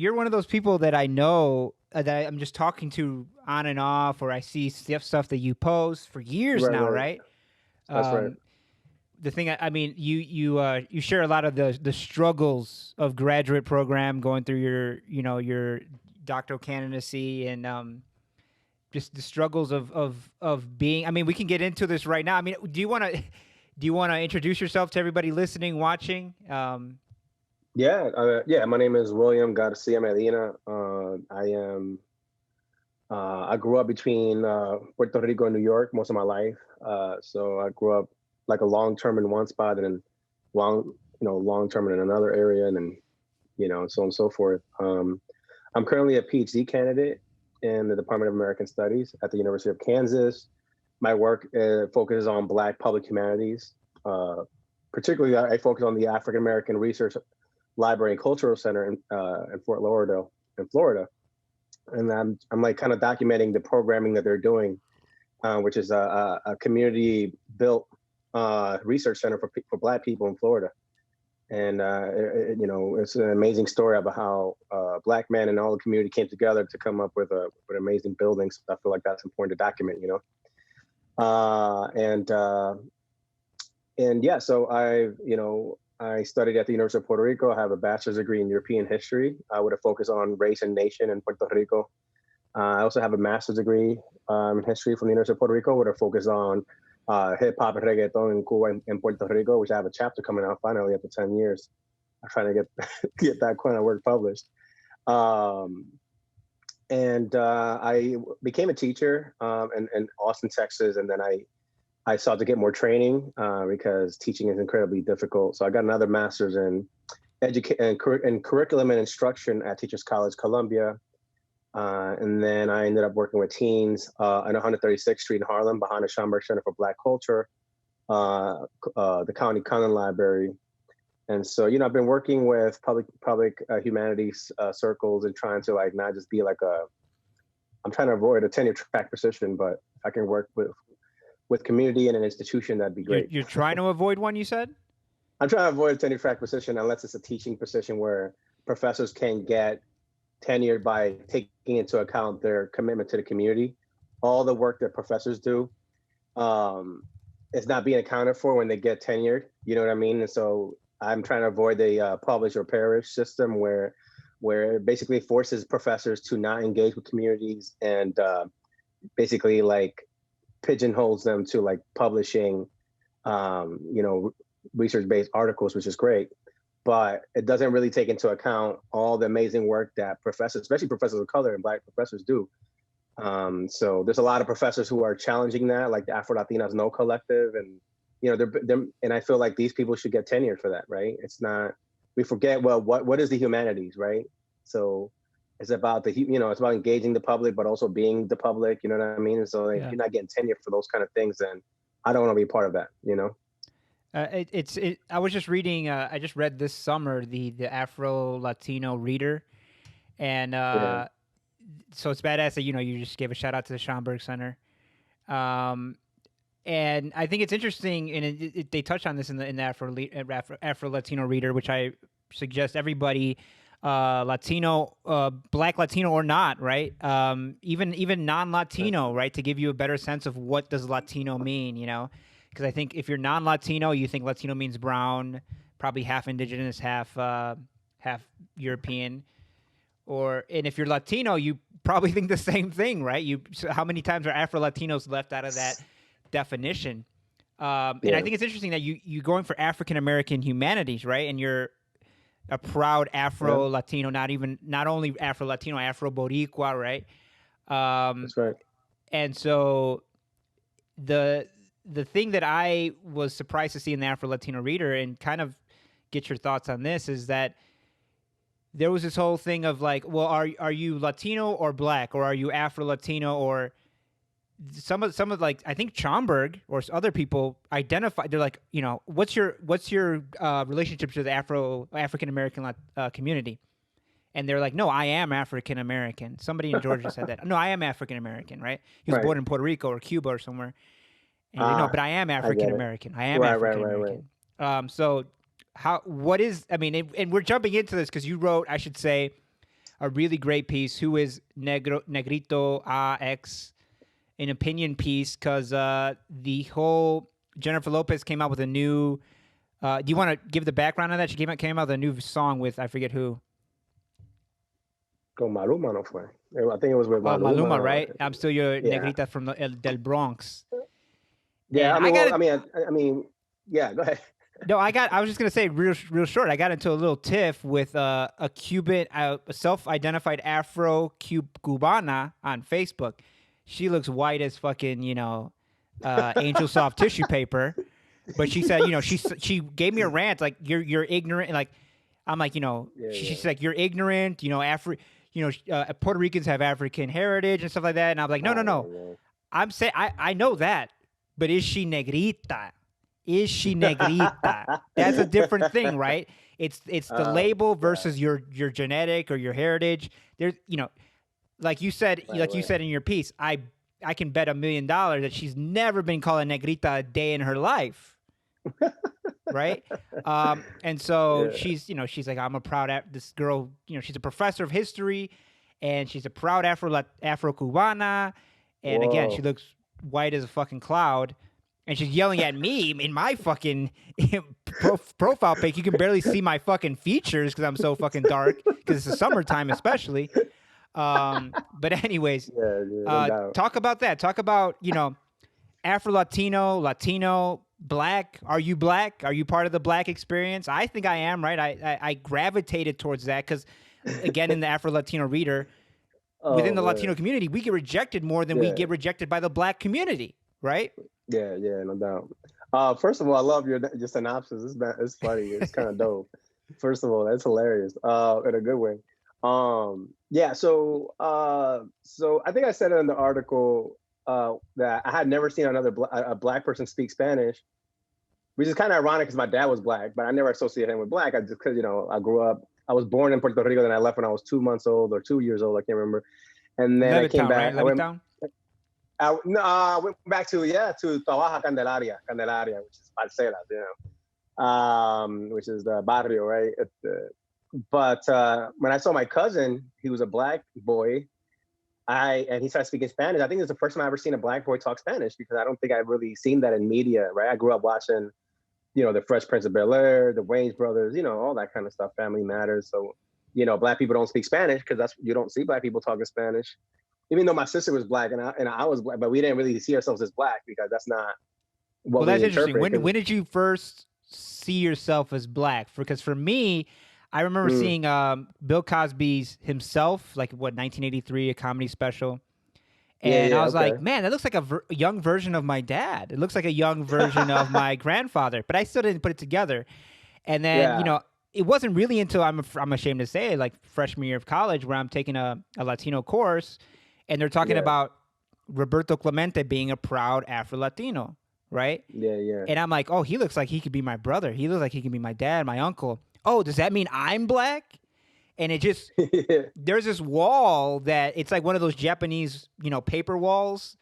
You're one of those people that I know that I'm just talking to on and off, or I see stuff that you post for years Right, now, right. right? That's right. Um, the thing, I mean, you share a lot of the struggles of graduate program, going through your doctoral candidacy, and just the struggles of being. I mean, we can get into this right now. I mean, do you want to introduce yourself to everybody listening, watching? Yeah. My name is William Garcia-Medina. I grew up between Puerto Rico and New York most of my life. So I grew up like a long term in one spot and then long term in another area, and then so on and so forth. I'm currently a PhD candidate in the Department of American Studies at the University of Kansas. My work focuses on Black public humanities. Particularly, I focus on the African American Research Library and Cultural Center in Fort Lauderdale, in Florida, and I'm like kind of documenting the programming that they're doing, which is a community built research center for Black people in Florida. And it's an amazing story about how Black men and all the community came together to come up with amazing buildings. I feel like that's important to document, uh, and uh, and yeah, so I studied at the University of Puerto Rico. I have a bachelor's degree in European history with a focus on race and nation in Puerto Rico. I also have a master's degree in history from the University of Puerto Rico with a focus on hip hop and reggaeton in Cuba and Puerto Rico, which I have a chapter coming out finally after 10 years. I'm trying to get that kind of work published. Um, and I became a teacher in Austin, Texas, and then I sought to get more training because teaching is incredibly difficult. So I got another master's in curriculum and instruction at Teachers College Columbia. And then I ended up working with teens on 136th Street in Harlem behind the Schomburg Center for Black Culture, the County Conlon Library. And so, I've been working with public humanities circles and trying to like not just be like I'm trying to avoid a tenure track position, but if I can work with community and an institution, that'd be You're great. you're trying to avoid one, you said? I'm trying to avoid a tenure track position unless it's a teaching position where professors can get tenured by taking into account their commitment to the community. All the work that professors do um, is not being accounted for when they get tenured. You know what I mean? And so I'm trying to avoid the publish or perish system where it basically forces professors to not engage with communities and basically like pigeonholes them to like publishing, research-based articles, which is great, but it doesn't really take into account all the amazing work that professors, especially professors of color and Black professors, do. So there's a lot of professors who are challenging that, like the Afro-Latinas No Collective, and and I feel like these people should get tenure for that, right? It's not. We forget, well, what is the humanities, right? So it's about it's about engaging the public, but also being the public. You know what I mean? And so if Yeah. you're not getting tenure for those kind of things, then I don't want to be a part of that. I was just reading. I just read this summer the Afro-Latino reader, and Yeah. so it's badass that you just gave a shout out to the Schomburg Center. Um, and I think it's interesting, and they touch on this in the Afro-Latino reader, which I suggest everybody, Latino, Black Latino or not, right? Even Right. non-Latino, right, to give you a better sense of what does Latino mean, because I think if you're non-Latino, you think Latino means brown, probably half indigenous, half European, and if you're Latino, you probably think the same thing, right? So how many times are Afro Latinos left out of that definition? And I Yeah. think it's interesting that you going for African American humanities, right? And you're a proud Yeah. Afro Latino, not only Afro Latino, Afro Boricua, right? Um, That's right. and so the the thing that I was surprised to see in the Afro Latino reader, and kind of get your thoughts on this, is that there was this whole thing of like, well, are you Latino or Black, or are you Afro Latino, or some of like, I think Chomberg or other people identify. They're like, what's your relationship to the African American community, and they're like, no, I am African American. Somebody in Georgia said that. No, I am African American, right? He was Right. born in Puerto Rico or Cuba or somewhere, and he's like, no, Ah, but I am I African get it. American. I am Right, right, African right, right. American. So what is, I mean, and we're jumping into this because you wrote, I should say, a really great piece. Who is Negrito AX? An opinion piece because the whole Jennifer Lopez came out with a new. Do you want to give the background on that? She came out with a new song with I forget who. Con Maluma no fue. I think it was with Oh, Maluma. Maluma, right? I'm still your Yeah. Negrita from del Bronx. Yeah, And I mean, got I mean, yeah. Go ahead. No, I was just gonna say real short. I got into a little tiff with a Cuban, a self-identified Afro-Cubana on Facebook. She looks white as fucking, angel soft tissue paper. But she said, she gave me a rant like you're ignorant. Like I'm like, she's like you're ignorant. Puerto Ricans have African heritage and stuff like that. And I'm like, no. Yeah. I'm saying I know that, but is she negrita? Is she negrita? That's a different thing, right? It's the label versus your genetic or your heritage. There's like you said, you said in your piece, I can bet $1 million that she's never been called a negrita a day in her life. Right? And so she's like, I'm a proud this girl, she's a professor of history and she's a proud Afro-Cubana. And again, she looks white as a fucking cloud. And she's yelling at me in my fucking profile pic. You can barely see my fucking features because I'm so fucking dark because it's the summertime especially. But anyways, talk about that. Talk about, Afro-Latino, Latino, Black. Are you Black? Are you part of the Black experience? I think I am, right? I gravitated towards that because, again, in the Afro-Latino reader, within the Latino community, we get rejected more than we get rejected by the Black community, right? Yeah, no doubt. First of all, I love your synopsis. It's funny. It's kind of dope. First of all, that's hilarious. In a good way. Yeah. So I think I said it in the article that I had never seen a Black person speak Spanish, which is kind of ironic because my dad was Black, but I never associated him with Black. Because I grew up. I was born in Puerto Rico, then I left when I was 2 months old or 2 years old. I can't remember. And then I came back. Right? I went back to Tuabaja, Candelaria, which is Parcelas, which is the barrio, right? But when I saw my cousin, he was a Black boy, and he started speaking Spanish. I think it's the first time I ever seen a Black boy talk Spanish because I don't think I've really seen that in media, right? I grew up watching, the Fresh Prince of Bel-Air, the Wayans brothers, all that kind of stuff. Family Matters. So, Black people don't speak Spanish because you don't see Black people talking Spanish. Even though my sister was Black and I was Black, but we didn't really see ourselves as Black because that's not what that's interesting. When did you first see yourself as Black? Because for me, I remember seeing Bill Cosby's himself, like 1983, a comedy special. And I was like, man, that looks like a young version of my dad. It looks like a young version of my grandfather, but I still didn't put it together. And then, it wasn't really until I'm ashamed to say it, like freshman year of college where I'm taking a Latino course. And they're talking about Roberto Clemente being a proud Afro-Latino, right? Yeah. And I'm like, oh, he looks like he could be my brother. He looks like he could be my dad, my uncle. Oh, does that mean I'm Black? And it just, there's this wall that it's like one of those Japanese, paper walls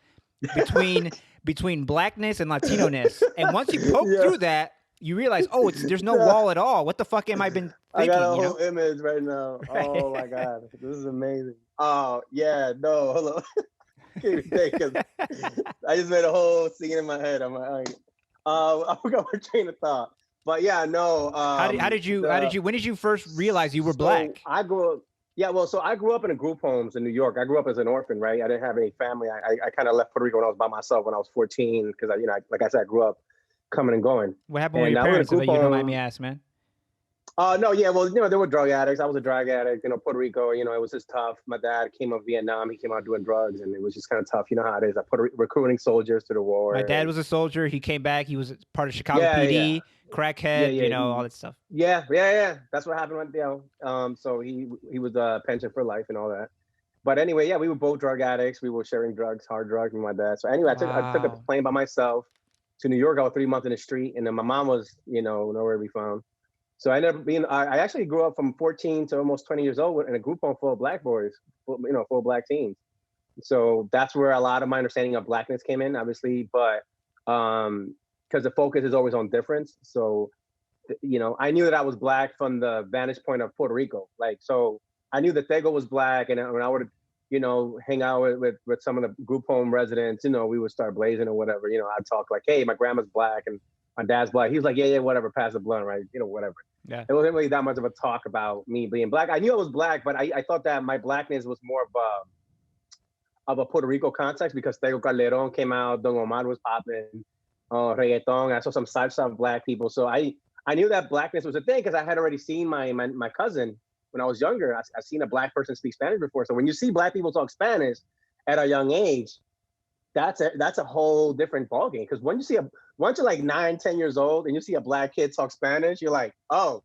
between Blackness and Latino-ness. And once you poke through that, you realize, there's no wall at all. What the fuck am I been thinking? I got a whole image right now. Right. Oh my God, this is amazing. Oh yeah, no, hold on. I just made a whole scene in my head. I'm like, I forgot my train of thought. But yeah, no. How did you? When did you first realize you were Black? I grew up. Yeah, well, so I grew up in a group homes in New York. I grew up as an orphan, right? I didn't have any family. I kind of left Puerto Rico when I was by myself when I was 14 because like I said, I grew up coming and going. What happened with your parents? You don't mind me asking, man. No, yeah, well, they were drug addicts. I was a drug addict, Puerto Rico, it was just tough. My dad came out of Vietnam. He came out doing drugs, and it was just kind of tough. You know how it is. recruiting soldiers to the war. My dad was a soldier. He came back. He was part of Chicago PD, crackhead, all that stuff. Yeah. That's what happened with, so he was pension for life and all that. But anyway, we were both drug addicts. We were sharing drugs, hard drugs with my dad. So anyway, I took a plane by myself to New York. I was 3 months in the street, and then my mom was, nowhere to be found. So I ended up being, I actually grew up from 14 to almost 20 years old in a group home full of Black boys, full of Black teens. So that's where a lot of my understanding of Blackness came in, obviously, but because the focus is always on difference. So, I knew that I was Black from the vantage point of Puerto Rico. Like, so I knew that Tego was black, and when I would, hang out with some of the group home residents, we would start blazing or whatever. I'd talk like, hey, my grandma's black and my dad's black. He was like, yeah, whatever, pass the blunt, right? Whatever. Yeah. It wasn't really that much of a talk about me being black. I knew I was black, but I thought that my blackness was more of a Puerto Rico context because Tego Calderon came out, Don Omar was popping, reggaeton. I saw some salsa of black people. So I knew that blackness was a thing because I had already seen my cousin when I was younger. I've seen a black person speak Spanish before. So when you see black people talk Spanish at a young age, that's a whole different ballgame. Because once you're like 9, 10 years old and you see a black kid talk Spanish, you're like, oh,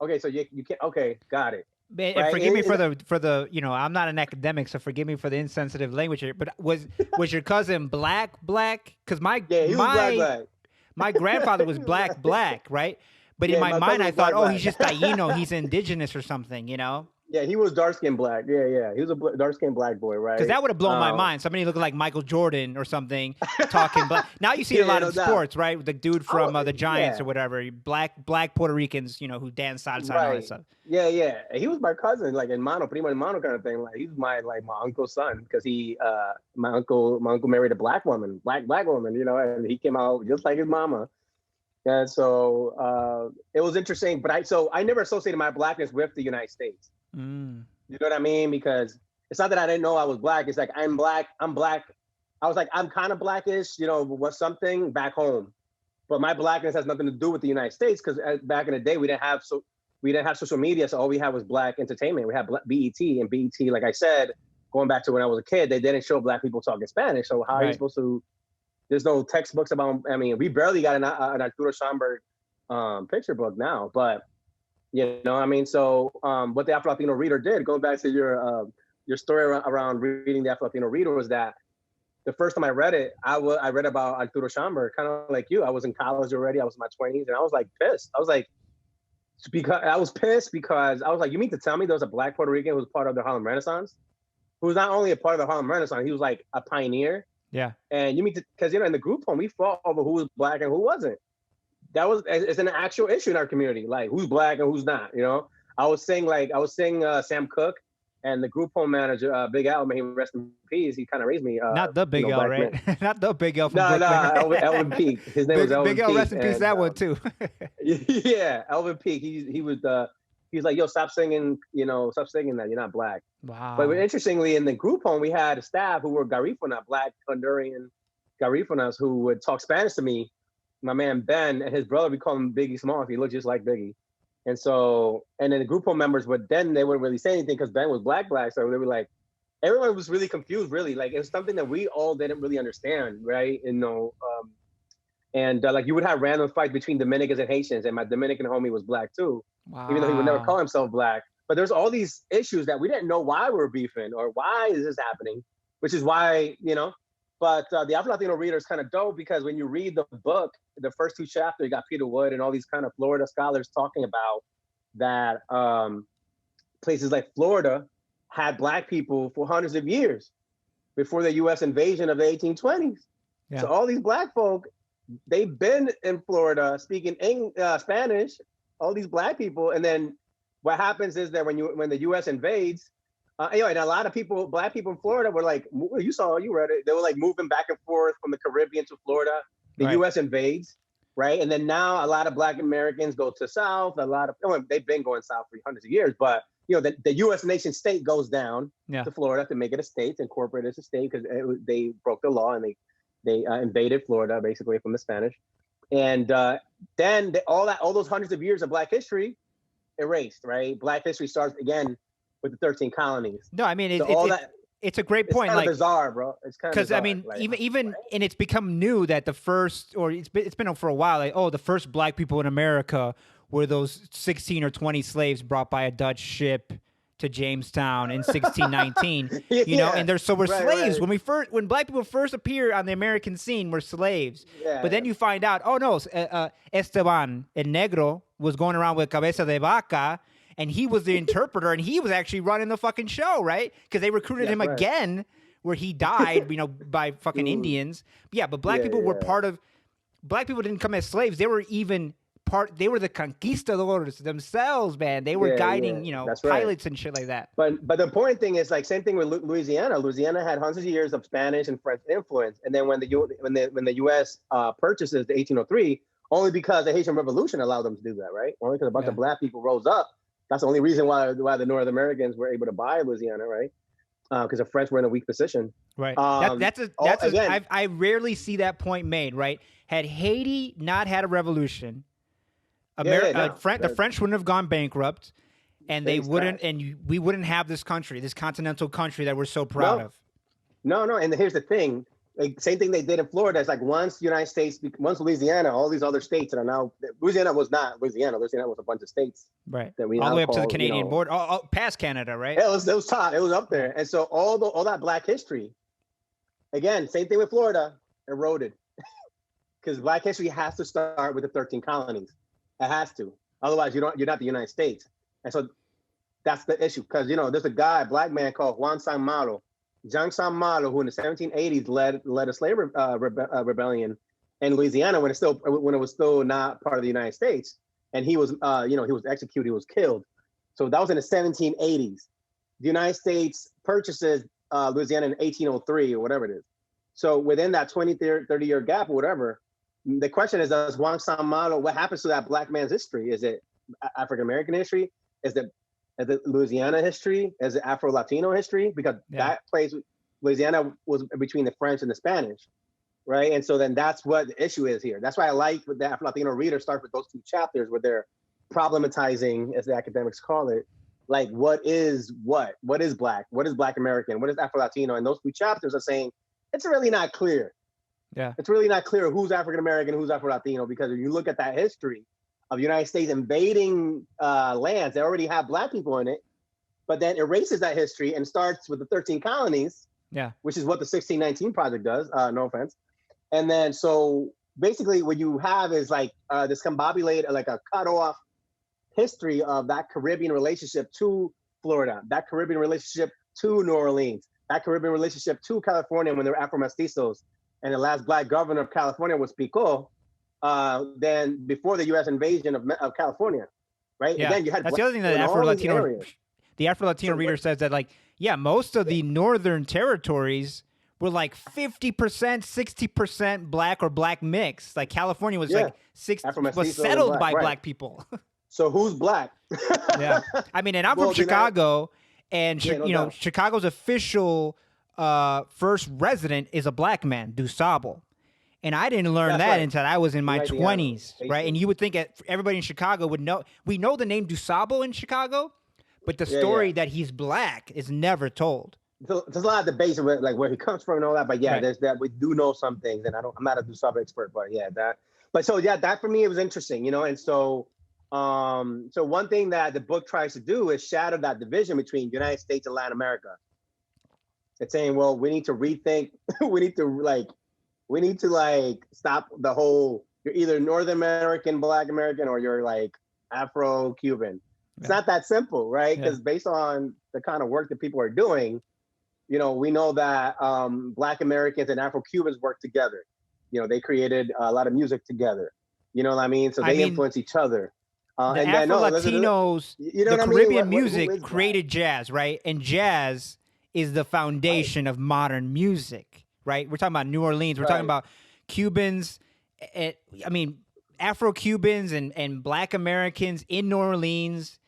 okay, so you can't, okay, got it. And right? Forgive me for the I'm not an academic, so forgive me for the insensitive language here. But was your cousin black? Because my grandfather was black, right? But in my mind, I thought, oh, he's just Taino, he's indigenous or something, Yeah, he was dark-skinned black. Yeah. He was a dark-skinned black boy, right? Because that would have blown my mind. Somebody looking like Michael Jordan or something talking black. Now you see a lot in sports, right? The dude from the Giants or whatever. Black Puerto Ricans, who dance salsa and all that stuff. Yeah. He was my cousin, like in primo hermano kind of thing. Like he's my uncle's son because my uncle married a black woman, black woman, and he came out just like his mama. And so it was interesting, but I never associated my blackness with the United States. Mm. You know what I mean? Because it's not that I didn't know I was black. It's like I'm black. I was like, I'm kind of blackish, was something back home. But my blackness has nothing to do with the United States because back in the day we didn't have social media, so all we had was black entertainment. We had BET, and BET, like I said, going back to when I was a kid, they didn't show black people talking Spanish. So how are you supposed to? There's no textbooks about. I mean, we barely got an Arturo Schomburg picture book now, but. So what the Afro-Latino reader did, going back to your story around reading the Afro-Latino reader, was that the first time I read it, I read about Arturo Schomburg, kind of like you. I was in college already. I was in my 20s, and I was like pissed. I was pissed because I was like, you mean to tell me there was a black Puerto Rican who was part of the Harlem Renaissance, who was not only a part of the Harlem Renaissance, he was like a pioneer. Yeah. And you mean because in the group home we fought over who was black and who wasn't. It's an actual issue in our community, like who's black and who's not. I was saying Sam Cooke and the group home manager, Big Al, may he rest in peace. He kind of raised me. Not the Big L, right? Not the Big L from Brooklyn. No, Elvin Peak. His name was Elvin Peak. Big L, rest in peace. That one too. Yeah, Elvin Peak. He was like, yo, stop singing that. You're not black. Wow. But interestingly, in the group home, we had a staff who were Garifuna, black Honduran Garifunas, who would talk Spanish to me. My man Ben and his brother, we call him Biggie Smalls. He looked just like Biggie. And then the group home members, but then they wouldn't really say anything because Ben was black. So they were like, everyone was really confused, really. Like it was something that we all didn't really understand, right? Like you would have random fights between Dominicans and Haitians, and my Dominican homie was black too. Wow. Even though he would never call himself black. But there's all these issues that we didn't know why we were beefing or why is this happening, which is why, But the Afro-Latino reader is kind of dope because when you read the book, the first 2 chapters, you got Peter Wood and all these kind of Florida scholars talking about that places like Florida had black people for hundreds of years before the U.S. invasion of the 1820s. Yeah. So all these black folk, they've been in Florida speaking Spanish, all these black people. And then what happens is that when the U.S. invades, and a lot of people, black people in Florida were like, you read it. They were like moving back and forth from the Caribbean to Florida. The U.S. invades, right? And then now a lot of black Americans go to South. They've been going South for hundreds of years, but the U.S. nation state goes down to Florida to make it a state, incorporate it as a state because they broke the law and they invaded Florida basically from the Spanish. And then all those hundreds of years of black history erased, right? Black history starts again with the 13 colonies. No, I mean, it's a great point. It's kind of bizarre, bro. It's kind of because I mean, even and it's become new that the first, or it's been for a while. Like, the first black people in America were those 16 or 20 slaves brought by a Dutch ship to Jamestown in 1619. And we're slaves. Right. When black people first appear on the American scene, we're slaves. Yeah, but then you find out, Esteban el Negro was going around with cabeza de vaca. And he was the interpreter, and he was actually running the fucking show, right? Because they recruited him again, where he died, by fucking Indians. But black people were part of. Black people didn't come as slaves; they were even they were the conquistadors themselves, man. They were guiding, that's pilots right. and shit like that. But the important thing is, like, same thing with Louisiana. Louisiana had hundreds of years of Spanish and French influence, and then when the U.S. Purchases the 1803, only because the Haitian Revolution allowed them to do that, right? Only because a bunch of black people rose up. That's the only reason why the North Americans were able to buy Louisiana, right? Because the French were in a weak position. Right. I rarely see that point made, right? Had Haiti not had a revolution, the French wouldn't have gone bankrupt, and we wouldn't have this country, this continental country that we're so proud of. No. And here's the thing. Like, same thing they did in Florida. It's like once Louisiana, all these other states that are now, Louisiana was not Louisiana. Louisiana was a bunch of states. Right. That we all the way up to the Canadian border, all past Canada, right? It was top. It was up there. And so all that black history, again, same thing with Florida, eroded. Because black history has to start with the 13 colonies. It has to. Otherwise, you're not the United States. And so that's the issue. Because, there's a black man called Juan San Malo, who in the 1780s led a slave rebellion in Louisiana when it was still not part of the United States, and he was executed, he was killed. So that was in the 1780s. The United States purchases Louisiana in 1803 or whatever it is. So within that 30-year gap or whatever, the question is, does Juan San Malo, what happens to that black man's history? Is it African American history? Is it Louisiana history? Is it Afro-Latino history? Because that place, Louisiana was between the French and the Spanish, right? And so then that's what the issue is here. That's why I like with the Afro-Latino reader start with those two chapters where they're problematizing, as the academics call it, like what is black? What is Black American? What is Afro-Latino? And those two chapters are saying it's really not clear. Yeah, it's really not clear who's African American, who's Afro-Latino, because if you look at that history of the United States invading lands that already have black people in it, but then erases that history and starts with the 13 colonies, which is what the 1619 Project does, no offense. And then so basically what you have is like this combobulated, like a cut off history of that Caribbean relationship to Florida, that Caribbean relationship to New Orleans, that Caribbean relationship to California when they were Afro-Mestizos. And the last black governor of California was Pico, then before the U.S. invasion of California, right? Yeah, and then you had that's the other thing that the Afro-Latino reader says that, like, most of the northern territories were like 50%, 60% black or black mix. Like California was was settled by black people. So who's black? Yeah, I mean, and I'm from Chicago, and Chicago's official first resident is a black man, DuSable. And I didn't learn that until I was in my 20s, right? And you would think everybody in Chicago would know. We know the name DuSable in Chicago, but the story that he's black is never told. There's a lot of debates about like where he comes from and all that, but there's that. We do know some things, and I'm not a DuSable expert, but that. But so that for me it was interesting, and so so one thing that the book tries to do is shatter that division between United States and Latin America. It's saying, well, we need to rethink. we need to stop the whole, you're either North American, Black American, or you're like Afro-Cuban. It's not that simple, right? Because based on the kind of work that people are doing, we know that Black Americans and Afro-Cubans work together. They created a lot of music together. You know what I mean? So they influence each other. The Afro-Latinos, the Caribbean music created jazz, right? And jazz is the foundation of modern music. Right, we're talking about New Orleans. We're talking about Cubans. Afro-Cubans and Black Americans in New Orleans,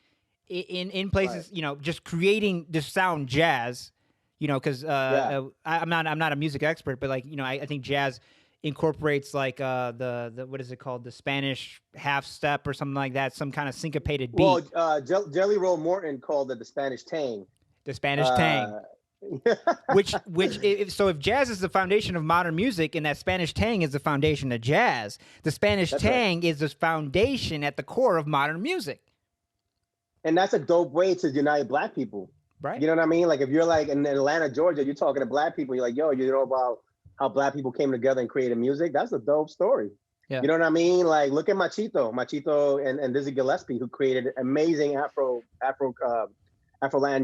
in places, just creating the sound jazz. Because I'm not a music expert, but I think jazz incorporates like the what is it called, the Spanish half step or something like that, some kind of syncopated beat. Well, Jelly Roll Morton called it the Spanish tang. The Spanish tang. So if jazz is the foundation of modern music and that Spanish tang is the foundation of jazz, the Spanish tang is the foundation at the core of modern music. And that's a dope way to unite black people. Right. You know what I mean? Like if you're like in Atlanta, Georgia, you're talking to black people, you're like, yo, you know about how black people came together and created music? That's a dope story. Yeah. You know what I mean? Like look at Machito and Dizzy Gillespie, who created amazing Afro-Latin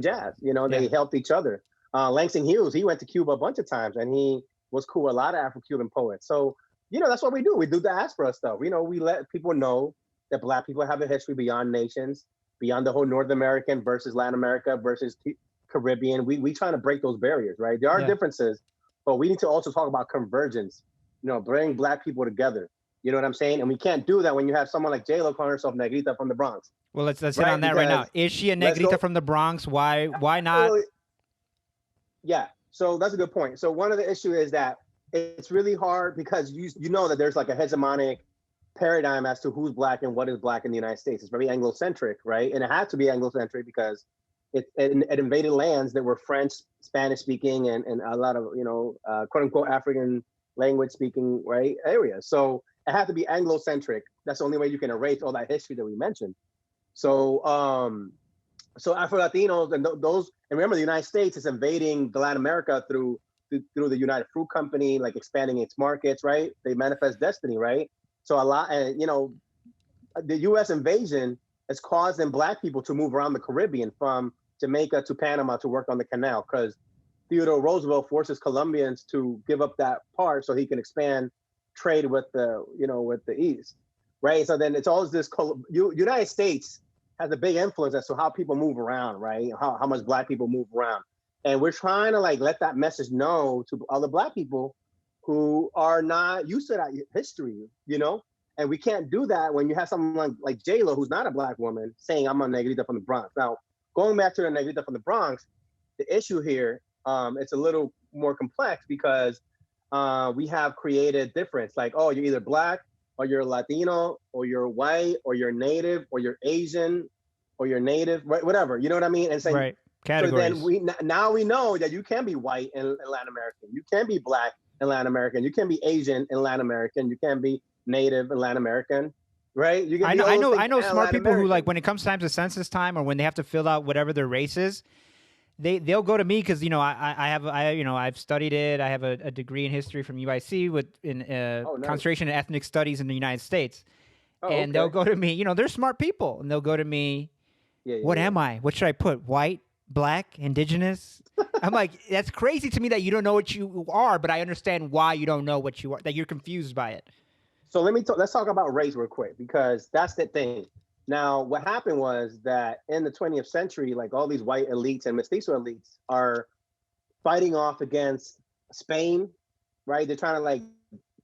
jazz. They helped each other. Langston Hughes, he went to Cuba a bunch of times, and he was cool with a lot of Afro-Cuban poets. So, that's what we do. We do diaspora stuff. We let people know that Black people have a history beyond nations, beyond the whole North American versus Latin America versus Caribbean. We trying to break those barriers, right? There are differences, but we need to also talk about convergence. Bring Black people together. You know what I'm saying? And we can't do that when you have someone like J-Lo calling herself Negrita from the Bronx. Well, let's hit on that right now. Is she a Negrita from the Bronx? Why not? Yeah, so that's a good point. So one of the issues is that it's really hard because you know that there's like a hegemonic paradigm as to who's Black and what is Black in the United States. It's very Anglocentric, right? And it had to be Anglocentric because it invaded lands that were French, Spanish speaking, and a lot of, quote unquote African language speaking, right, areas. So it had to be Anglocentric. That's the only way you can erase all that history that we mentioned. So Afro-Latinos and those, and remember the United States is invading the Latin America through the United Fruit Company, like expanding its markets, right? They manifest destiny, right? So the U.S. invasion is causing Black people to move around the Caribbean from Jamaica to Panama to work on the canal because Theodore Roosevelt forces Colombians to give up that part so he can expand trade with the East, right? So then it's always this United States has a big influence as to how people move around, right? How much Black people move around. And we're trying to let that message know to other Black people who are not used to that history, And we can't do that when you have someone like J-Lo, who's not a Black woman, saying I'm a Negrita from the Bronx. Now, going back to the Negrita from the Bronx, the issue here, it's a little more complex because we have created difference. Like, oh, you're either Black or you're Latino or you're white or you're Native or you're Asian or you're Native, right? Whatever, you know what I mean? And saying, right. Categories. So then now we know that you can be white in Latin American, you can be Black in Latin American, you can be Asian in Latin American, you can be Native in Latin American, right? You can I know smart people who when it comes time to census time or when they have to fill out whatever their race is, they'll go to me because I've studied it. I have a degree in history from UIC nice. Concentration in ethnic studies in the United States, and they'll go to me. They're smart people, and they'll go to me. What am I? What should I put? White, Black, Indigenous? I'm like, that's crazy to me that you don't know what you are, but I understand why you don't know what you are. That you're confused by it. So let's talk about race real quick because that's the thing. Now, what happened was that in the 20th century, all these white elites and mestizo elites are fighting off against Spain, right? They're trying to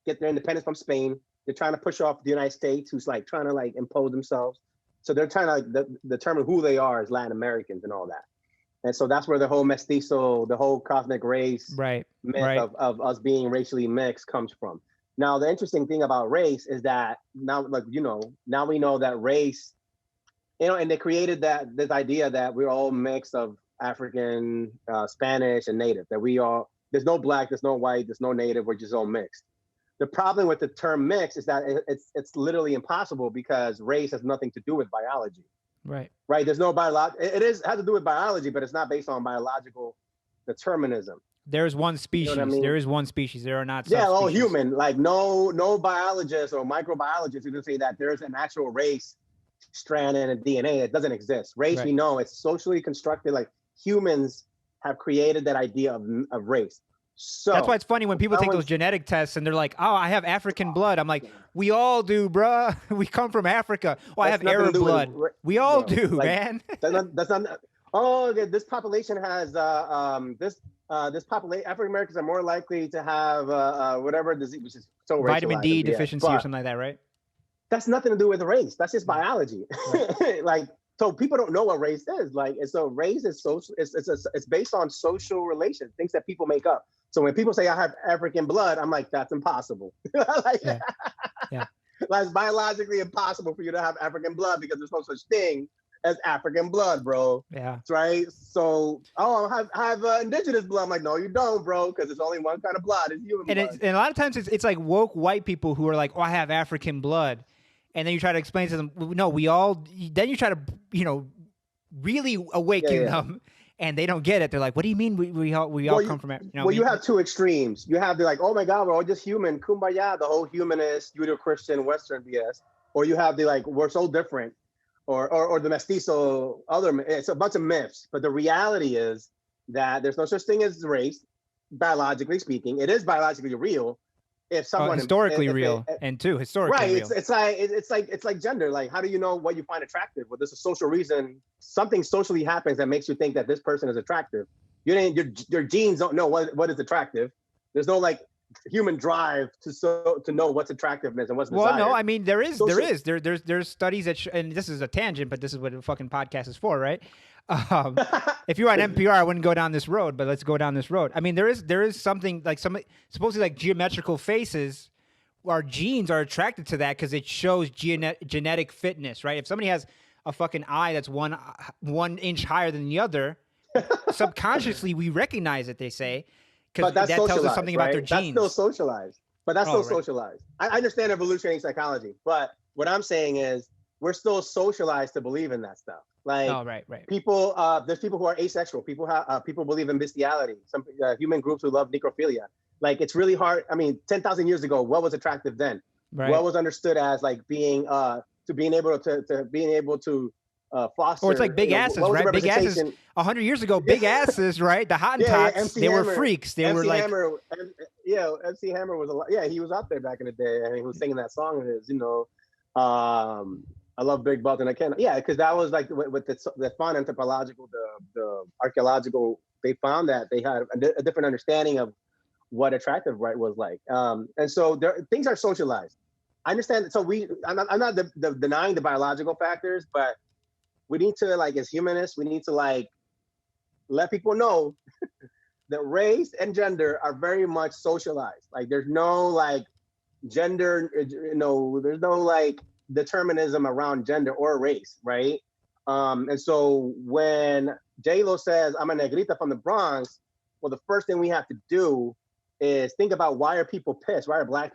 get their independence from Spain. They're trying to push off the United States, who's trying to impose themselves. So they're trying to determine who they are as Latin Americans and all that. And so that's where the whole mestizo, the whole cosmic race myth of us being racially mixed comes from. Now, the interesting thing about race is that now we know that race, and they created this idea that we're all mix of African, Spanish, and Native, that there's no Black, there's no white, there's no Native, we're just all mixed. The problem with the term mix is that it's literally impossible because race has nothing to do with biology. Right. There's no biology. It has to do with biology, but it's not based on biological determinism. There's one species. There is one species. There are not. Yeah, human. No biologist or microbiologist who can say that there's an actual race strand in a DNA. It doesn't exist. Race, we know it's socially constructed. Humans have created that idea of race. So that's why it's funny when people take those genetic tests and they're like, "Oh, I have African blood." I'm like, "We all do, bruh. We come from Africa. Oh, I have Arab blood. We all do, man." That's not. Oh, this population has this population. African Americans are more likely to have whatever disease, which is so vitamin D deficiency or something like that, right? That's nothing to do with race. That's just biology. Right. So people don't know what race is. And so race is social. It's based on social relations, things that people make up. So when people say I have African blood, I'm like, that's impossible. Yeah. It's biologically impossible for you to have African blood because there's no such thing as African blood, bro. Yeah. Right. So, I have indigenous blood. I'm like, no, you don't, bro, because there's only one kind of blood. It's human blood. And a lot of times it's like woke white people who are like, oh, I have African blood. And then you try to explain to them, no, we all, then you try to, really awaken them and they don't get it. They're like, what do you mean we all come from Africa? You have two extremes. You have the oh my God, we're all just human, kumbaya, the whole humanist, Judeo-Christian, Western BS. Or you have the we're so different. Or the mestizo, it's a bunch of myths. But the reality is that there's no such thing as race, biologically speaking. It is biologically real, if someone historically if real, and two, historically right, real. it's like gender. Like, how do you know what you find attractive? Well, there's a social reason. Something socially happens that makes you think that this person is attractive. You didn't your genes don't know what is attractive. There's no like human drive to know what's attractiveness and what's Well, desired. no, I mean there's studies that and this is a tangent, but this is what a fucking podcast is for, right? If you were on NPR, I wouldn't go down this road, but let's go down this road. I mean, there is something like supposedly like geometrical faces. Our genes are attracted to that because it shows genetic fitness, right? If somebody has a fucking eye that's 1 inch higher than the other, subconsciously we recognize it. They say because that tells us something about their genes. That's still socialized, but that's still socialized. I understand evolutionary psychology, but what I'm saying is we're still socialized to believe in that stuff. Like, right. People, there's people who are asexual. People believe in bestiality. Some human groups who love necrophilia. Like, it's really hard. I mean, 10,000 years ago, what was attractive then? Right. What was understood as like being able to foster. Or it's like big asses, right? Big asses. 100 years ago, big asses, right? The Hottentots, they were freaks. They were like, MC Hammer was he was out there back in the day, and he was singing that song. I love big butts, and I can't. Yeah, because that was like with the fun anthropological, the archaeological. They found that they had a different understanding of what attractive was like, and so things are socialized. I understand. So I'm not denying the biological factors, but we need to, like, as humanists, we need to like let people know that race and gender are very much socialized. Like, there's no like gender, there's no like determinism around gender or race, right? And so when J-Lo says, I'm a Negrita from the Bronx, well, the first thing we have to do is think about why are people pissed? Why are Black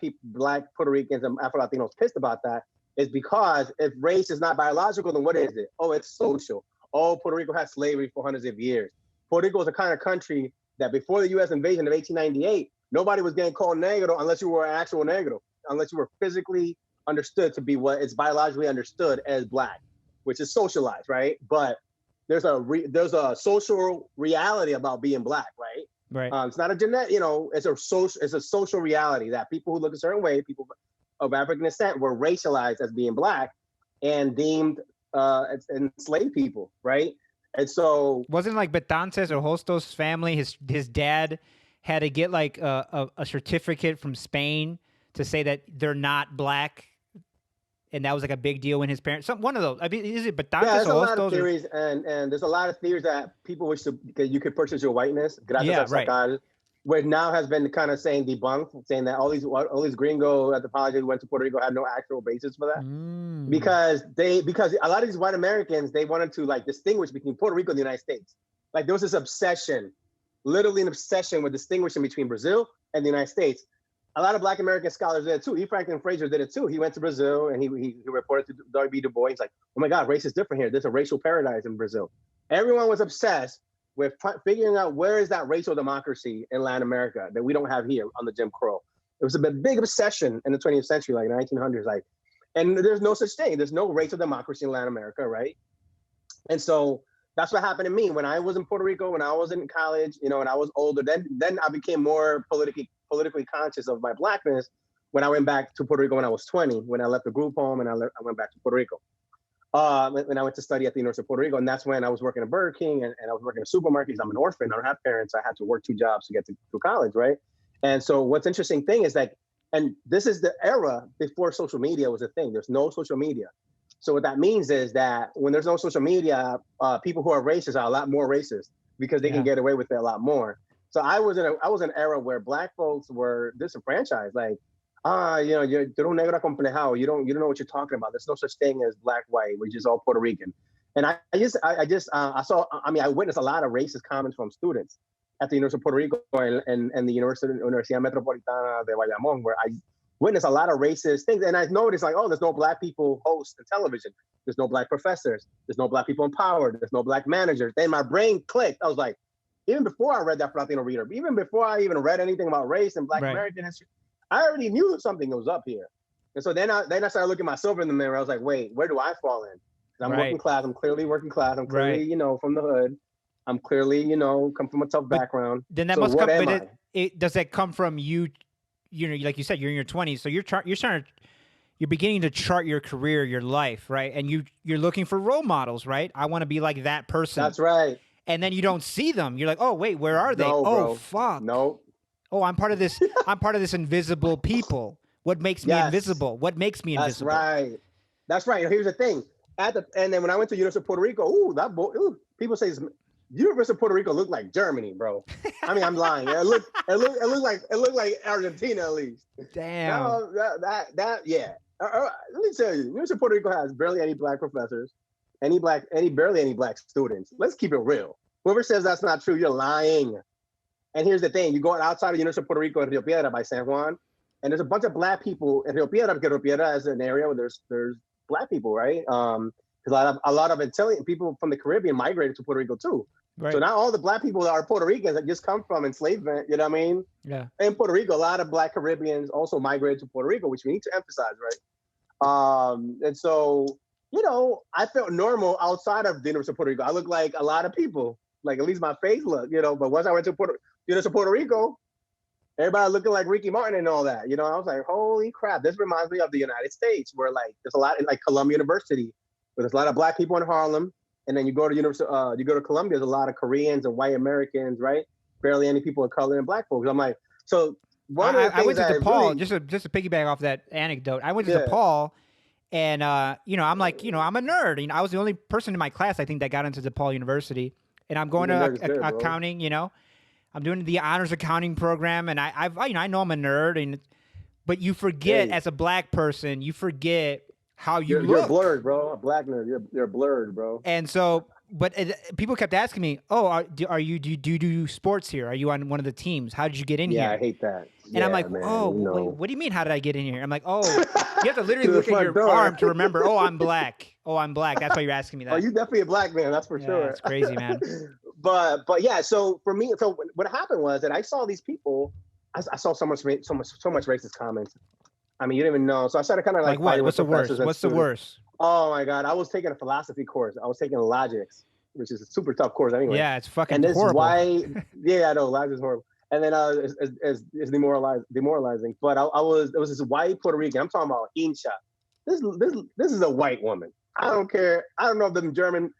Puerto Ricans and Afro-Latinos pissed about that? Is because if race is not biological, then what is it? Oh, it's social. Oh, Puerto Rico had slavery for hundreds of years. Puerto Rico was the kind of country that before the U.S. invasion of 1898, nobody was getting called negro unless you were an actual negro, unless you were physically understood to be what is biologically understood as Black, which is socialized, right? But there's a social reality about being Black, right? Right. It's not a genetic, it's a social reality that people who look a certain way, people of African descent, were racialized as being Black and deemed enslaved people, right? And so wasn't like Betances or Hostos' family, his dad had to get like a certificate from Spain to say that they're not Black, and that was like a big deal when his parents. One of those. I mean, is it Betances or Hostos? There's a lot of theories, and there's a lot of theories that people wish that you could purchase your whiteness. Gracias a sacar, which now has been kind of debunked, saying that all these gringo anthropologists who went to Puerto Rico had no actual basis for that, because a lot of these white Americans, they wanted to like distinguish between Puerto Rico and the United States. Like, there was this obsession, literally an obsession with distinguishing between Brazil and the United States. A lot of Black American scholars did it too. E. Franklin Fraser did it too. He went to Brazil and he reported to W. Du Bois. He's like, oh my God, race is different here. There's a racial paradise in Brazil. Everyone was obsessed with figuring out where is that racial democracy in Latin America that we don't have here on the Jim Crow. It was a big obsession in the 20th century, like 1900s. Like, and there's no such thing. There's no racial democracy in Latin America, right? And so that's what happened to me when I was in Puerto Rico, when I was in college, and I was older. Then I became more politically conscious of my Blackness when I went back to Puerto Rico when I was 20, when I left the group home and I went back to Puerto Rico. When I went to study at the University of Puerto Rico, and that's when I was working at Burger King and I was working at supermarkets. I'm an orphan. I don't have parents. I had to work 2 jobs to get through college, right? And so what's interesting thing is that, and this is the era before social media was a thing. There's no social media. So what that means is that when there's no social media, people who are racist are a lot more racist because they can get away with it a lot more. So I was in an era where Black folks were disenfranchised. Like, you're un negro complejado. You don't know what you're talking about. There's no such thing as Black, white. We're just all Puerto Rican. And I witnessed a lot of racist comments from students at the University of Puerto Rico and the Universidad Metropolitana de Bayamón, where I witnessed a lot of racist things. And I noticed, like, there's no Black people host in television. There's no Black professors. There's no Black people in power. There's no Black managers. Then my brain clicked. I was like, even before I read that Afro-Latino Reader, even before I even read anything about race and Black American history, I already knew something was up here. And so then I started looking myself in the mirror. I was like, wait, where do I fall in? I'm working class. I'm clearly working class. I'm clearly, from the hood. I'm clearly, come from a tough background. Then that must come. Does that come from you like you said, you're in your 20s, so you're beginning to chart your career, your life, right? And you're looking for role models, right? I want to be like that person. That's right. And then you don't see them. You're like, oh wait, where are they? No, Oh bro. fuck. Nope. Oh, I'm part of this. I'm part of this invisible people. What makes me invisible? What makes me invisible? That's right. That's right. Here's the thing. And then when I went to University of Puerto Rico, people say University of Puerto Rico looked like Germany, bro. I mean, I'm lying. It looked like Argentina at least. Damn. Yeah. Let me tell you, University of Puerto Rico has barely any black professors, barely any black students. Let's keep it real. Whoever says that's not true, you're lying. And here's the thing: you go outside of University of Puerto Rico in Rio Piedra by San Juan, and there's a bunch of black people in Rio Piedra because Rio Piedra is an area where there's black people, right? Because a lot of Italian people from the Caribbean migrated to Puerto Rico too. Right. So not all the black people that are Puerto Ricans that just come from enslavement, you know what I mean? Yeah. In Puerto Rico, a lot of black Caribbeans also migrated to Puerto Rico, which we need to emphasize, right? And so, I felt normal outside of the University of Puerto Rico. I looked like a lot of people, like at least my face looked, but once I went to University of Puerto Rico, everybody looking like Ricky Martin and all that. I was like, holy crap, this reminds me of the United States where there's a lot in Columbia University, where there's a lot of black people in Harlem. And then you go to Columbia, there's a lot of Koreans and white Americans, right? Barely any people of color and black folks. I'm like, so one of the things I went to DePaul, really, just to piggyback off that anecdote. I went to DePaul, and I'm like, I'm a nerd. I was the only person in my class, I think, that got into DePaul University, and I'm going to accounting. I'm doing the honors accounting program, and I know I'm a nerd, but you forget as a black person, you forget how you look. You're blurred, bro. A black nerd. You're blurred, bro. And so, but people kept asking me, "Oh, do you do sports here? Are you on one of the teams? How did you get in here?" Yeah, I hate that. And I'm like, man, wait, what do you mean? How did I get in here? I'm like, oh, you have to literally look at your arm to remember. Oh, I'm black. Oh, I'm black. That's why you're asking me that. Oh, you definitely a black man. That's for sure. It's crazy, man. but yeah. So for me, what happened was that I saw these people. I saw so much racist comments. I mean, you didn't even know. So I started kind of like what? What's the worst? What's the worst? Oh my God. I was taking a philosophy course. I was taking Logics, which is a super tough course anyway. Yeah, it's fucking and this horrible. Yeah, I know. Logics is horrible. And then it's demoralizing. But it was this white Puerto Rican. I'm talking about Incha. This is a white woman. I don't care. I don't know if them German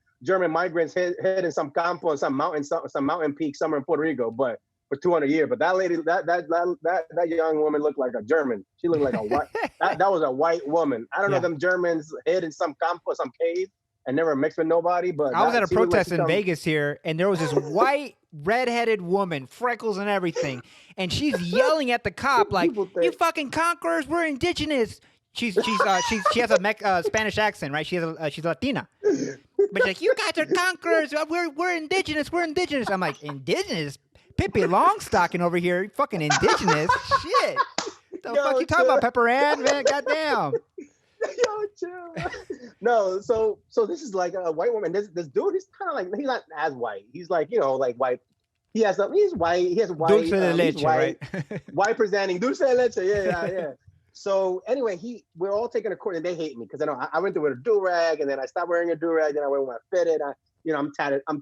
migrants hid in some campo and some mountain peak somewhere in Puerto Rico, but for 200 years. But that lady, that young woman looked like a German. She looked like a white. that was a white woman. I don't know if them Germans hid in some campo, some cave, and never mixed with nobody. But I was at a protest in Vegas here, and there was this white redheaded woman, freckles and everything, and she's yelling at the cop like, "You fucking conquerors, we're indigenous." She has a Spanish accent, right? She's Latina, but she's like, "You guys are conquerors. We're indigenous. We're indigenous." I'm like, indigenous? Pippi Longstocking over here, fucking indigenous. Shit. The fuck you talking about, Pepper Ann, man? Goddamn. Yo, chill. No, so this is like a white woman. This dude, he's kind of like, he's not as white. He's like, like white. He's white. He has white. Dulce de leche, right? White presenting. Dulce de leche. Yeah. So anyway, we're all taking a course, and they hate me because I went through with a do-rag, and then I stopped wearing a do-rag, then I went with my fitted. I'm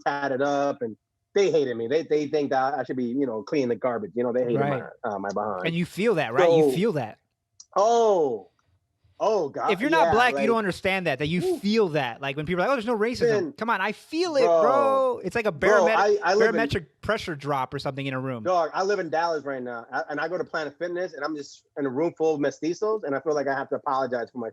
tatted up, and they hated me. They think that I should be, cleaning the garbage. They hated my behind. And you feel that, right? You feel that. Oh God! If you're not black, you don't understand that you feel that. Like when people are like, "Oh, there's no racism." Come on, I feel it, bro. It's like a barometric pressure drop or something in a room. Dog, I live in Dallas right now, and I go to Planet Fitness, and I'm just in a room full of mestizos, and I feel like I have to apologize for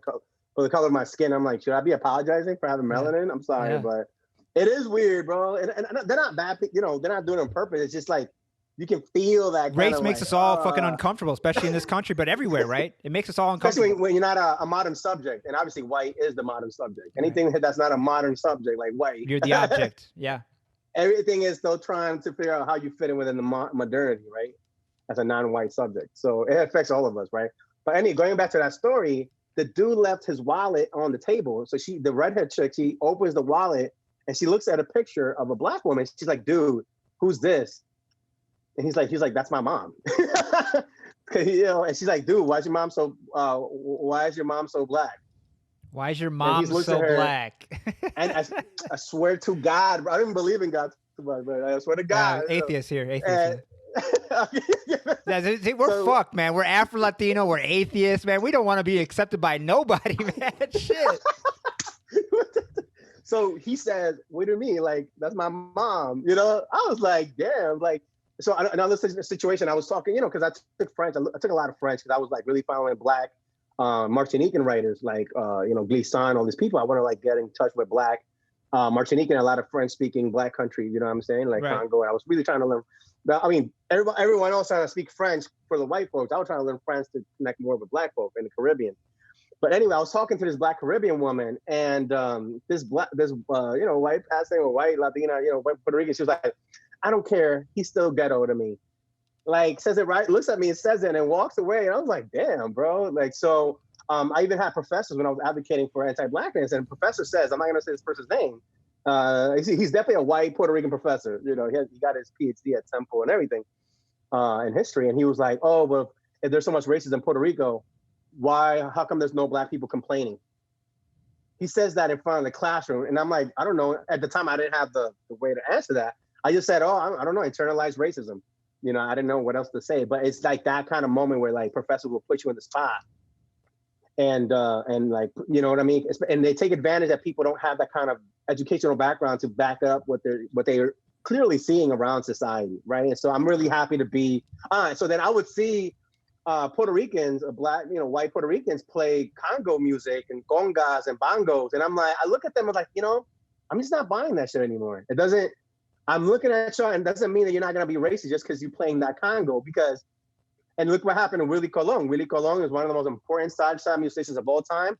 the color of my skin. I'm like, should I be apologizing for having melanin? I'm sorry, but it is weird, bro. And they're not bad. They're not doing it on purpose. It's just like, you can feel that. Race makes us all fucking uncomfortable, especially in this country, but everywhere, right? It makes us all uncomfortable. Especially when you're not a modern subject. And obviously white is the modern subject. Anything that's not a modern subject, like white. You're the object, yeah. Everything is still trying to figure out how you fit in within the modernity, right? As a non-white subject. So it affects all of us, right? But anyway, going back to that story, the dude left his wallet on the table. So the redhead chick, she opens the wallet and she looks at a picture of a black woman. She's like, dude, who's this? And he's like, that's my mom. And she's like, dude, why is your mom so black? Why is your mom so black? And I swear to God, bro, I don't even believe in God too much, but I swear to God. Atheist here. We're fucked, man. We're Afro-Latino. We're atheists, man. We don't want to be accepted by nobody, man. Shit. So he says, what do you mean? Like, that's my mom, you know? I was like, damn, like, so another situation I was talking, you know, because I took French. I took a lot of French because I was like really following Black Martinican writers like, you know, Glissant, all these people. I want to like get in touch with Black Martinican, a lot of French speaking Black countries, you know what I'm saying? Like Congo. And I was really trying to learn. I mean, everyone else trying to speak French for the white folks. I was trying to learn French to connect more with Black folk in the Caribbean. But anyway, I was talking to this Black Caribbean woman, and this you know, white passing or white Latina, you know, white Puerto Rican. She was like, "I don't care. He's still ghetto to me." Like, says it right, looks at me and says it, and walks away. And I was like, "Damn, bro!" Like, so I even had professors when I was advocating for anti-Blackness, and professor says, I'm not going to say this person's name. He's definitely a white Puerto Rican professor. You know, he got his PhD at Temple and everything in history, and he was like, "Oh, well, if there's so much racism in Puerto Rico, how come there's no Black people complaining?" He says that in front of the classroom. And I'm like, I don't know. At the time, I didn't have the way to answer that. I just said, I don't know, internalized racism. You know, I didn't know what else to say. But it's like that kind of moment where like professors will put you in the spot. And like, you know what I mean? And they take advantage that people don't have that kind of educational background to back up what they're clearly seeing around society, right? And so I'm really happy to be so then I would see Puerto Ricans, Black, you know, white Puerto Ricans play Congo music and congas and bongos. And I'm like, I look at them and like, you know, I'm just not buying that shit anymore. I'm looking at you and it doesn't mean that you're not going to be racist just because you're playing that Congo and look what happened to Willie Colon. Willie Colon is one of the most important side musicians of all time.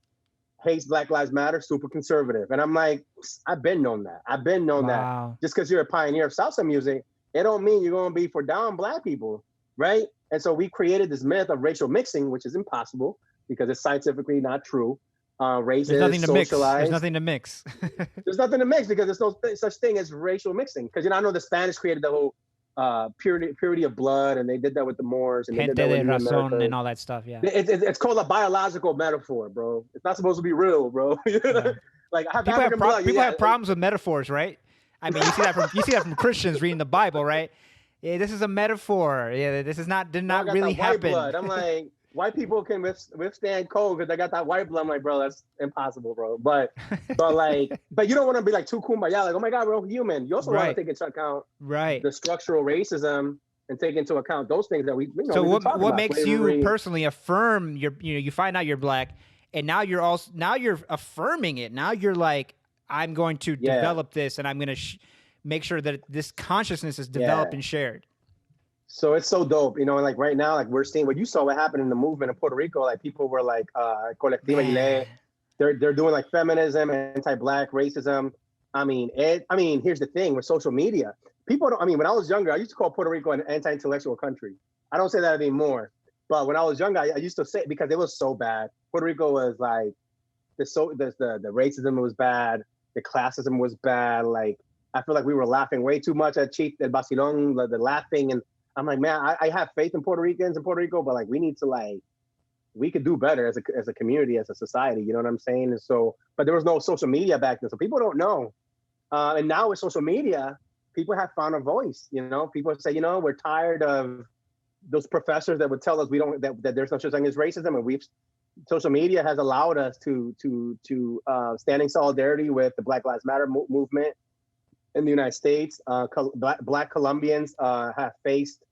Hates Black Lives Matter, super conservative. And I'm like, I've been known that. That. Just because you're a pioneer of salsa music, it don't mean you're going to be for down Black people, right? And so we created this myth of racial mixing, which is impossible because it's scientifically not true. Race is socialized. There's nothing to mix. There's nothing to mix because there's no such thing as racial mixing. Because, you know, I know the Spanish created the whole purity of blood, and they did that with the Moors. And Gente de razón and all that stuff, yeah. It's called a biological metaphor, bro. It's not supposed to be real, bro. Yeah. Like, people have problems with metaphors, right? I mean, you see that from Christians reading the Bible, right? Yeah, this is a metaphor. Yeah, this did not really happen. Blood. I'm like, white people can withstand cold because they got that white blood. I'm like, bro, that's impossible, bro. But you don't want to be like too kumbaya. Like, oh my God, we're all human. You also want to take into account the structural racism and take into account those things that we. You know, so what makes you personally affirm you find out you're Black, and now you're affirming it. Now you're like, I'm going to develop this, and I'm going to make sure that this consciousness is developed and shared. So it's so dope, you know, and like right now, like we're seeing what you saw, what happened in the movement in Puerto Rico. Like people were like, Colectiva Ile, they're doing like feminism, anti-Black racism. I mean, here's the thing with social media. People don't, when I was younger, I used to call Puerto Rico an anti-intellectual country. I don't say that anymore. But when I was younger, I used to say it because it was so bad. Puerto Rico was like, the racism was bad. The classism was bad. Like, I feel like we were laughing way too much at Chief El Vacilón, the laughing. And I'm like, man, I have faith in Puerto Ricans in Puerto Rico, but like, we could do better as a community, as a society. You know what I'm saying? And so, but there was no social media back then. So people don't know. And now with social media, people have found a voice, you know, people say, you know, we're tired of those professors that would tell us that there's no such thing as racism. And social media has allowed us to stand in solidarity with the Black Lives Matter movement in the United States. Black Colombians have faced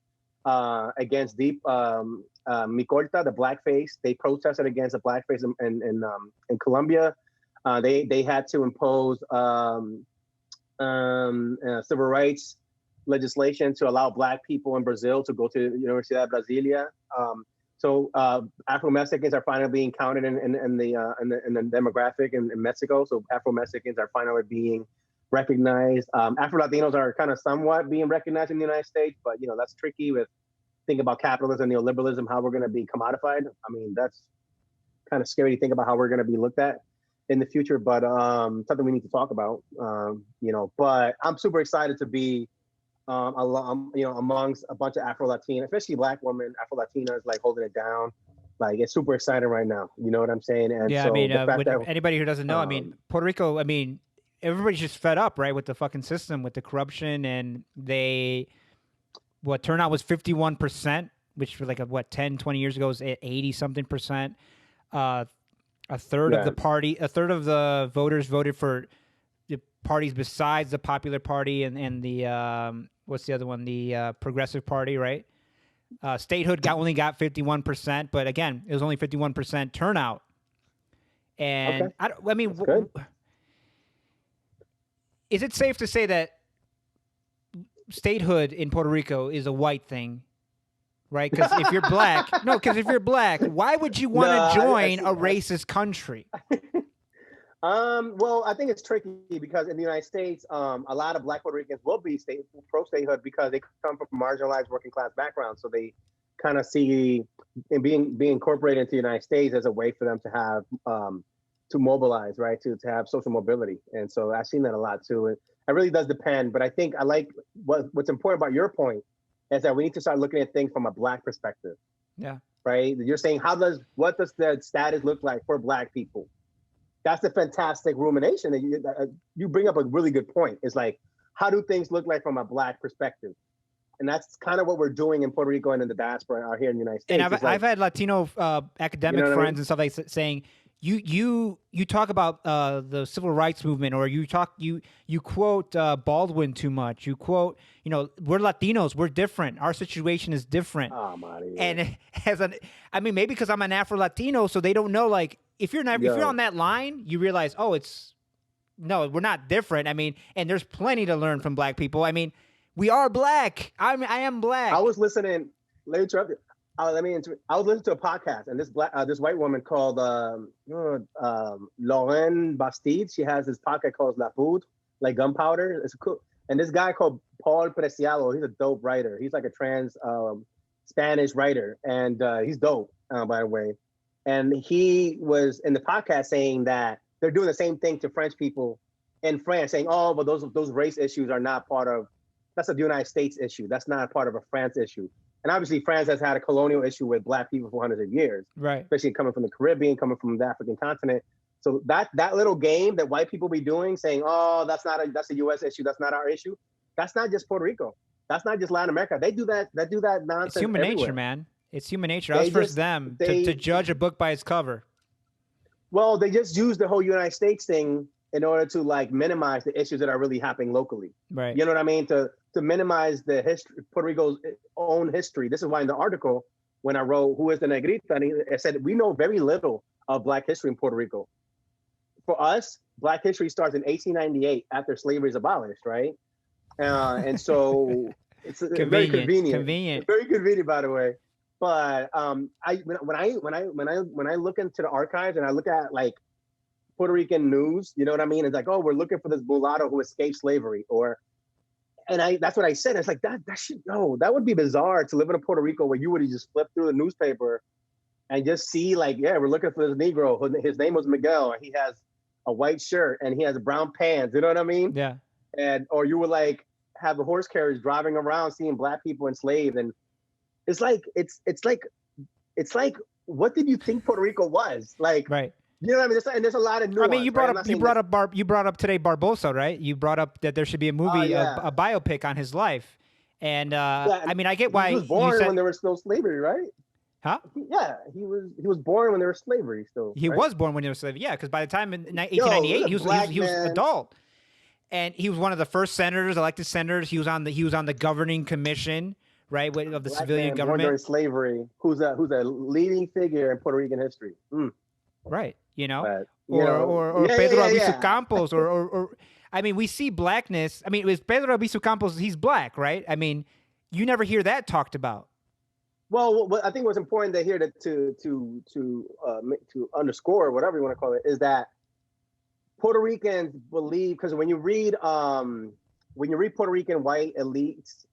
against Mi Corta, the blackface. They protested against the blackface in Colombia. They had to impose civil rights legislation to allow Black people in Brazil to go to the Universidad de Brasilia. So Afro-Mexicans are finally being counted in the demographic in Mexico. So Afro-Mexicans are finally being recognized. Afro-Latinos are kind of somewhat being recognized in the United States, but you know, that's tricky with thinking about capitalism, neoliberalism, how we're going to be commodified. I mean, that's kind of scary to think about how we're going to be looked at in the future, but something we need to talk about, you know, but I'm super excited to be amongst a bunch of Afro-Latinas, especially Black women, Afro-Latinas, like holding it down. Like, it's super exciting right now. You know what I'm saying? And yeah, so anybody who doesn't know, Puerto Rico, everybody's just fed up, right, with the fucking system, with the corruption, and they what turnout was 51%, which for like 10, 20 years ago was at 80 something percent. A third of the voters voted for the parties besides the Popular Party and the what's the other one? The Progressive Party, right? Statehood only got 51%, but again, it was only 51% turnout. And I mean, is it safe to say that statehood in Puerto Rico is a white thing, right? Because if you're black, why would you want to join a racist country? Well, I think it's tricky because in the United States, a lot of Black Puerto Ricans will be pro-statehood because they come from marginalized working class backgrounds. So they kind of see being incorporated into the United States as a way for them to have to mobilize, right? To have social mobility. And so I've seen that a lot too. It really does depend. But I think I like what's important about your point is that we need to start looking at things from a Black perspective. Yeah. Right. You're saying what does the status look like for Black people? That's a fantastic rumination that you bring up a really good point. It's like, how do things look like from a Black perspective? And that's kind of what we're doing in Puerto Rico and in the diaspora out here in the United States. And I've had Latino academic friends and stuff like saying, you talk about the civil rights movement, or you quote Baldwin too much. You quote, we're Latinos, we're different. Our situation is different. Oh, Maria. And maybe because I'm an Afro-Latino, so they don't know, like, if you're on that line, you realize, no, we're not different. I mean, and there's plenty to learn from Black people. I mean, we are Black. I am Black. I was listening. Let me interrupt you. I was listening to a podcast, and this white woman called Lauren Bastide. She has this podcast called La Poudre, like gunpowder. It's cool. And this guy called Paul Preciado, he's a dope writer. He's like a trans Spanish writer, and he's dope, by the way. And he was in the podcast saying that they're doing the same thing to French people in France, saying, "Oh, but those race issues are not part of. That's a United States issue. That's not part of a France issue." And obviously, France has had a colonial issue with Black people for hundreds of years, right? Especially coming from the Caribbean, coming from the African continent. So that little game that white people be doing, saying, "Oh, that's a U.S. issue. That's not our issue." That's not just Puerto Rico. That's not just Latin America. They do that. They do that nonsense. It's human everywhere. Nature, man. It's human nature. Us versus them to judge a book by its cover. Well, they just use the whole United States thing in order to like minimize the issues that are really happening locally. Right. You know what I mean? To minimize the history, Puerto Rico's own history. This is why in the article, when I wrote "Who is the Negrito?" I said we know very little of Black history in Puerto Rico. For us, Black history starts in 1898 after slavery is abolished, right? And so it's very convenient. Very convenient, by the way. But when I look into the archives and I look at like Puerto Rican news, you know what I mean? It's like, oh, we're looking for this mulatto who escaped slavery, that's what I said. It's like that would be bizarre to live in a Puerto Rico where you would just flip through the newspaper and just see like, yeah, we're looking for this Negro. His name was Miguel. He has a white shirt and he has brown pants. You know what I mean? Yeah. Or you would like have a horse carriage driving around seeing Black people enslaved, and it's like what did you think Puerto Rico was like? Right. You know what I mean? There's a lot of nuance. I mean, you brought up today Barbosa, right? You brought up that there should be a movie, a biopic on his life, and I mean, I get why he was born when there was still slavery, right? Huh? Yeah, he was born when there was slavery still. He was born when there was slavery. Yeah, because by the time in 1898, he was an adult, and he was one of the first elected senators. He was on the governing commission, right, of the civilian government. Born during slavery, who's a leading figure in Puerto Rican history. Right, or Pedro Albizu Campos, or I mean, we see Blackness. I mean, with Pedro Albizu Campos, he's Black, right? I mean, you never hear that talked about. Well, I think what's important to hear to underscore, whatever you want to call it, is that Puerto Ricans believe, because when you read Puerto Rican white elites,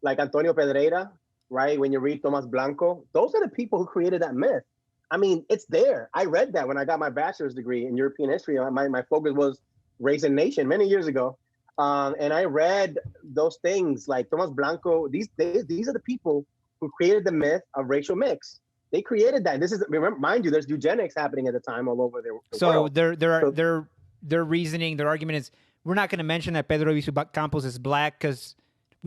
like Antonio Pedreira, right? When you read Tomas Blanco, those are the people who created that myth. I mean, it's there. I read that when I got my bachelor's degree in European history. My focus was race and nation many years ago. And I read those things like Tomas Blanco. These are the people who created the myth of racial mix. They created that. Mind you, there's eugenics happening at the time all over the world. So their reasoning, their argument is, we're not going to mention that Pedro Albizu Campos is Black because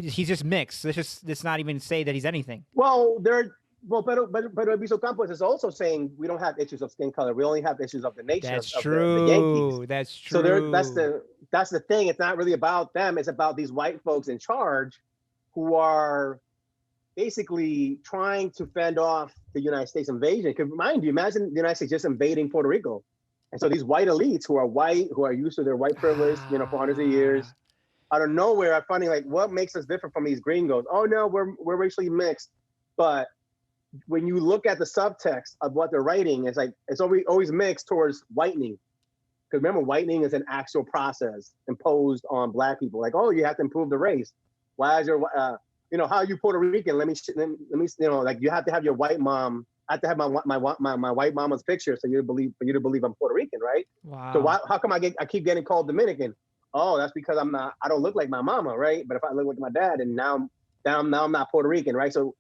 he's just mixed. Let's not even say that he's anything. Well, pero Biso Campos is also saying we don't have issues of skin color. We only have issues of the nation That's of true. the Yankees. That's true. So that's the thing. It's not really about them. It's about these white folks in charge who are basically trying to fend off the United States invasion. Because imagine the United States just invading Puerto Rico. And so these white elites who are white, who are used to their white privilege, for hundreds of years, out of nowhere are finding like, what makes us different from these gringos? Oh no, we're racially mixed. But when you look at the subtext of what they're writing, it's like it's always mixed towards whitening. Because remember, whitening is an actual process imposed on Black people. Like, oh, you have to improve the race. Why is your how are you Puerto Rican? Let me like you have to have your white mom. I have to have my white mama's picture for you to believe I'm Puerto Rican, right? Wow. So how come I keep getting called Dominican? Oh, that's because I don't look like my mama, right? But if I look like my dad, and now I'm not Puerto Rican, right? So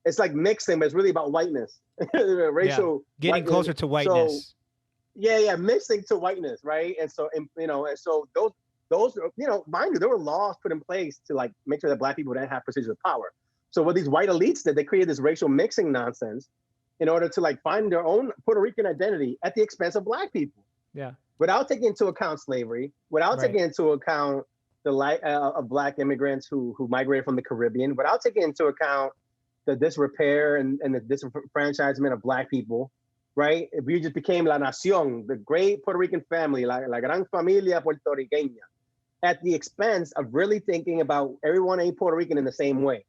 it's like mixing, but it's really about whiteness, racial getting whiteness. closer to whiteness. So, mixing to whiteness, right? And so those mind you, there were laws put in place to like make sure that Black people didn't have positions of power. So what these white elites did, they created this racial mixing nonsense in order to like find their own Puerto Rican identity at the expense of Black people. Yeah. Without taking into account slavery, without taking into account the light of Black immigrants who migrated from the Caribbean, without taking into account the disrepair and the disenfranchisement of Black people, right? If we just became La Nación, the great Puerto Rican family, la gran familia puertorriqueña, at the expense of really thinking about everyone ain't Puerto Rican in the same way,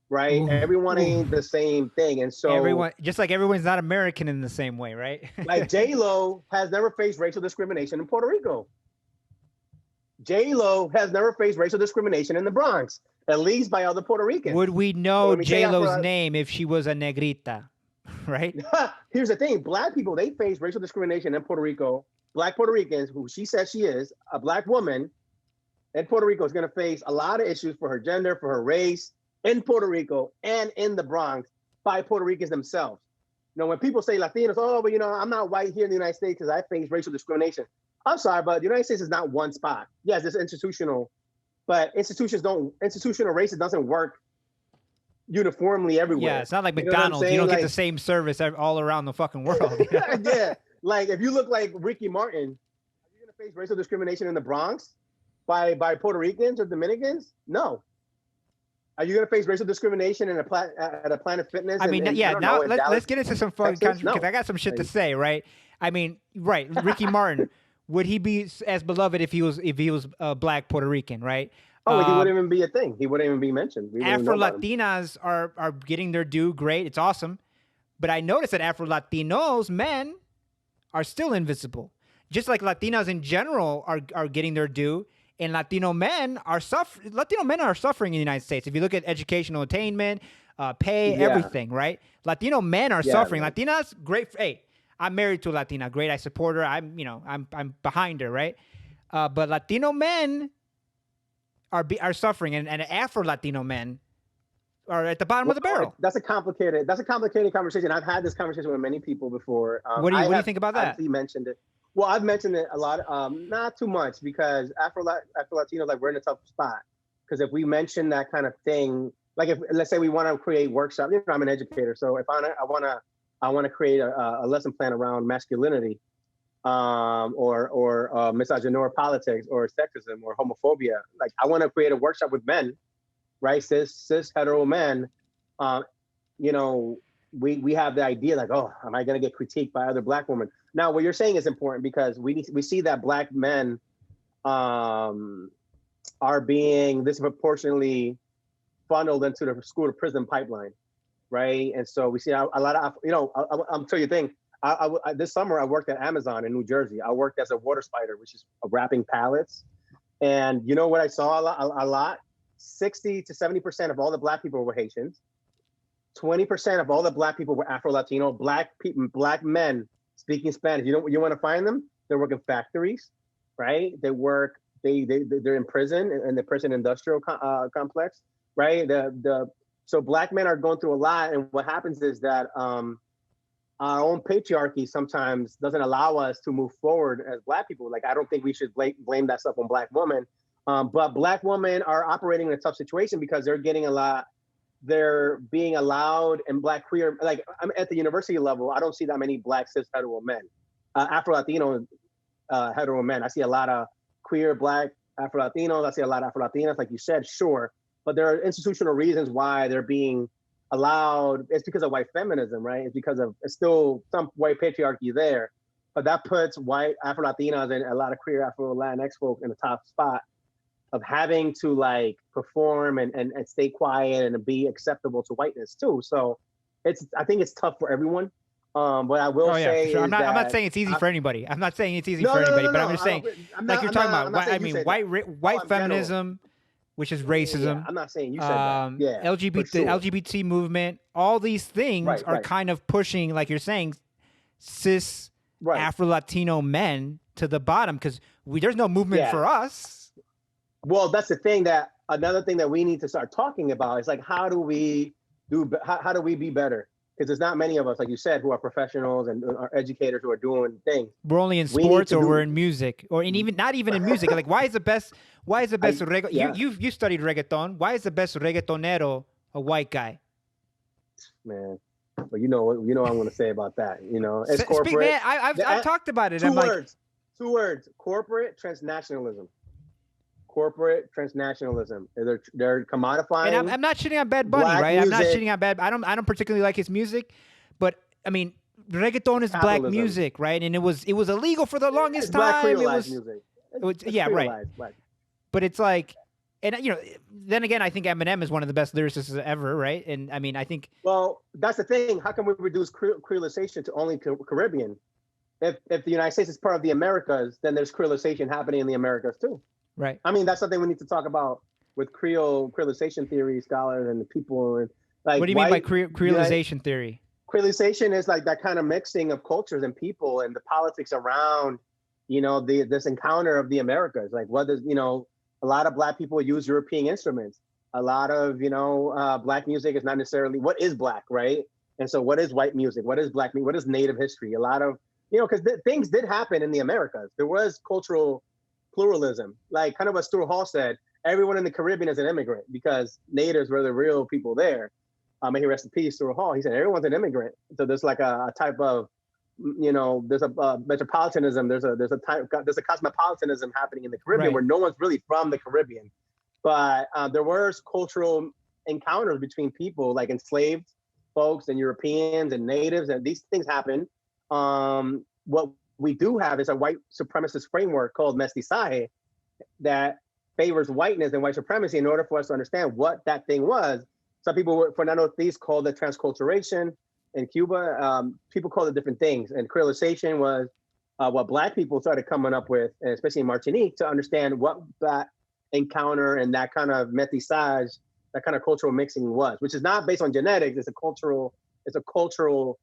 right? Everyone ain't the same thing. And so everyone's not American in the same way, right? like J-Lo has never faced racial discrimination in Puerto Rico. J-Lo has never faced racial discrimination in the Bronx, at least by other Puerto Ricans. Would we know J-Lo's name if she was a negrita, right? Here's the thing. Black people, they face racial discrimination in Puerto Rico. Black Puerto Ricans, who she says she is, a Black woman in Puerto Rico is going to face a lot of issues for her gender, for her race, in Puerto Rico and in the Bronx by Puerto Ricans themselves. When people say Latinos, oh, but I'm not white here in the United States because I face racial discrimination. I'm sorry, but the United States is not one spot. Yes, it's institutional, but institutional racism doesn't work uniformly everywhere. Yeah, it's not like McDonald's. You don't get the same service all around the fucking world. Yeah, like if you look like Ricky Martin, are you going to face racial discrimination in the Bronx by Puerto Ricans or Dominicans? No. Are you going to face racial discrimination at a Planet Fitness? I mean, now let's get into some fun country because I got some shit to say, right? I mean, right, Ricky Martin, would he be as beloved if he was a Black Puerto Rican, right? Oh, he wouldn't even be a thing. He wouldn't even be mentioned. Afro-Latinas are getting their due. Great, it's awesome. But I noticed that Afro-Latinos men are still invisible. Just like Latinas in general are getting their due. And Latino men are suffering in the United States. If you look at educational attainment, pay, everything, right? Latino men are suffering. Man. Latinas, great. Hey, I'm married to a Latina. Great, I support her. I'm behind her, right? But Latino men are suffering, and Afro-Latino men are at the bottom of the barrel. That's a complicated conversation. I've had this conversation with many people before. What do you think about that? You mentioned it. Well, I've mentioned it a lot, not too much, because Afro-Latinos, like, we're in a tough spot. Because if we mention that kind of thing, like if let's say we want to create workshops, I'm an educator, so if I want to create a lesson plan around masculinity, or misogyny or politics or sexism or homophobia, like I want to create a workshop with men, right? Cis hetero men. We have the idea like, oh, am I going to get critiqued by other Black women? Now, what you're saying is important because we see that Black men are being disproportionately funneled into the school to prison pipeline, right? And so we see a lot of, I'll tell you a thing. This summer, I worked at Amazon in New Jersey. I worked as a water spider, which is wrapping pallets. And you know what I saw a lot? 60 to 70% of all the Black people were Haitians. 20% of all the Black people were Afro-Latino. Black men speaking Spanish. You want to find them? They work in factories, right? They're in prison, in the prison industrial complex, right? So Black men are going through a lot, and what happens is that our own patriarchy sometimes doesn't allow us to move forward as Black people. Like, I don't think we should blame that stuff on Black women. But Black women are operating in a tough situation because they're being allowed, and Black queer, like I'm at the university level, I don't see that many Black cis hetero men, Afro-Latino hetero men. I see a lot of queer Black Afro-Latinos. I see a lot of Afro-Latinas, like you said, sure. But there are institutional reasons why they're being allowed. It's because of white feminism, right? It's still some white patriarchy there. But that puts white Afro-Latinas and a lot of queer Afro-Latinx folk in the top spot of having to like perform and stay quiet and be acceptable to whiteness too. So I think it's tough for everyone. What I will say sure. is I'm not saying it's easy for anybody. I'm not saying it's easy for anybody, but I'm just saying, like you're talking about, white feminism, which is racism. Yeah, I'm not saying you said that. Yeah, LGBT movement, all these things are kind of pushing, like you're saying, cis Afro-Latino men to the bottom because there's no movement for us. Well, that's another thing that we need to start talking about is like, how do we be better? Because there's not many of us, like you said, who are professionals and are educators who are doing things. We're only in sports or we're in music or not even in music. Like, why is the best you studied reggaeton. Why is the best reggaetonero a white guy? Man, but you know what I'm going to say about that. You know, it's corporate. Man, I've talked about it. Two words, corporate transnationalism. Corporate transnationalism. They're commodifying. And I'm not shitting on Bad Bunny, right? Music. I'm not shitting on Bad. I don't particularly like his music, but I mean, reggaeton is Black music, right? And it was illegal for the longest time. Black Creolized music. Right. But it's like, and you know, then again, I think Eminem is one of the best lyricists ever, right? And I mean, I think. Well, that's the thing. How can we reduce creolization to only Caribbean? If the United States is part of the Americas, then there's creolization happening in the Americas too. Right. I mean, that's something we need to talk about with creolization theory scholars and the people. And like, what do you mean by creolization theory? Creolization is like that kind of mixing of cultures and people and the politics around, you know, this encounter of the Americas. Like, a lot of Black people use European instruments. A lot of, Black music is not necessarily what is Black, right? And so, what is white music? What is Black music? What is Native history? A lot of, because things did happen in the Americas. There was cultural pluralism, like kind of what Stuart Hall said, everyone in the Caribbean is an immigrant because natives were the real people there. May he rest in peace, Stuart Hall. He said everyone's an immigrant. So there's like a type of, there's a metropolitanism. There's a cosmopolitanism happening in the Caribbean where no one's really from the Caribbean. But there were cultural encounters between people, like enslaved folks and Europeans and natives, and these things happen. What we do have is a white supremacist framework called mestizaje that favors whiteness and white supremacy in order for us to understand what that thing was. Some people, Fernando Ortiz called it transculturation in Cuba. People called it different things. And creolization was what Black people started coming up with, and especially in Martinique, to understand what that encounter and that kind of mestizaje, that kind of cultural mixing was, which is not based on genetics. It's a cultural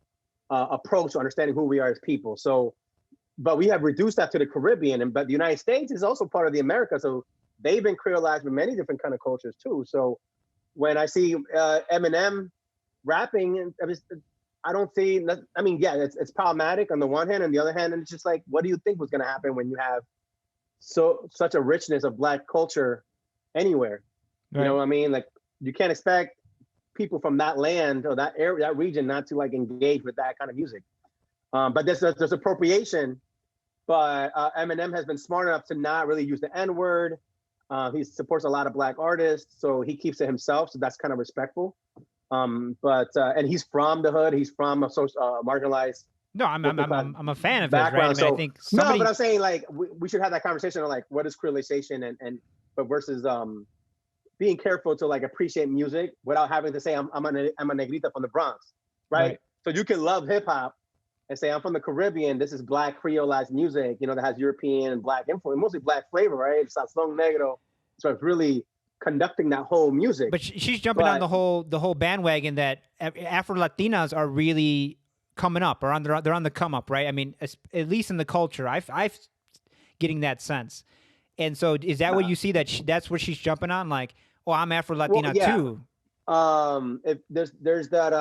approach to understanding who we are as people. So, but we have reduced that to the Caribbean, but the United States is also part of the Americas. So they've been creolized with many different kind of cultures too. So when I see Eminem rapping, I don't see, I mean, yeah, it's problematic on the one hand. On the other hand, and it's just like, what do you think was going to happen when you have such a richness of Black culture anywhere? Right. You know what I mean? Like, you can't expect people from that land or that area, that region, not to like engage with that kind of music. But there's appropriation. But Eminem has been smart enough to not really use the N-word. He supports a lot of Black artists, so he keeps it himself. So that's kind of respectful. And he's from the hood. He's from a marginalized. No, I'm a fan of his, right? I mean, so, I think no, but I'm saying like we should have that conversation of like what is creolization but versus being careful to like appreciate music without having to say I'm a Negrito from the Bronx, right? So you can love hip hop and say I'm from the Caribbean. This is Black creolized music, that has European and Black influence, mostly Black flavor, right? It's Sazón Negro. So it's really conducting that whole music. But she's jumping on the whole bandwagon that Afro-Latinas are really coming up, or they're on the come up, right? I mean, at least in the culture, I've getting that sense. And so, is that what you see that's what she's jumping on? Like, oh, I'm Afro-Latina too. If there's that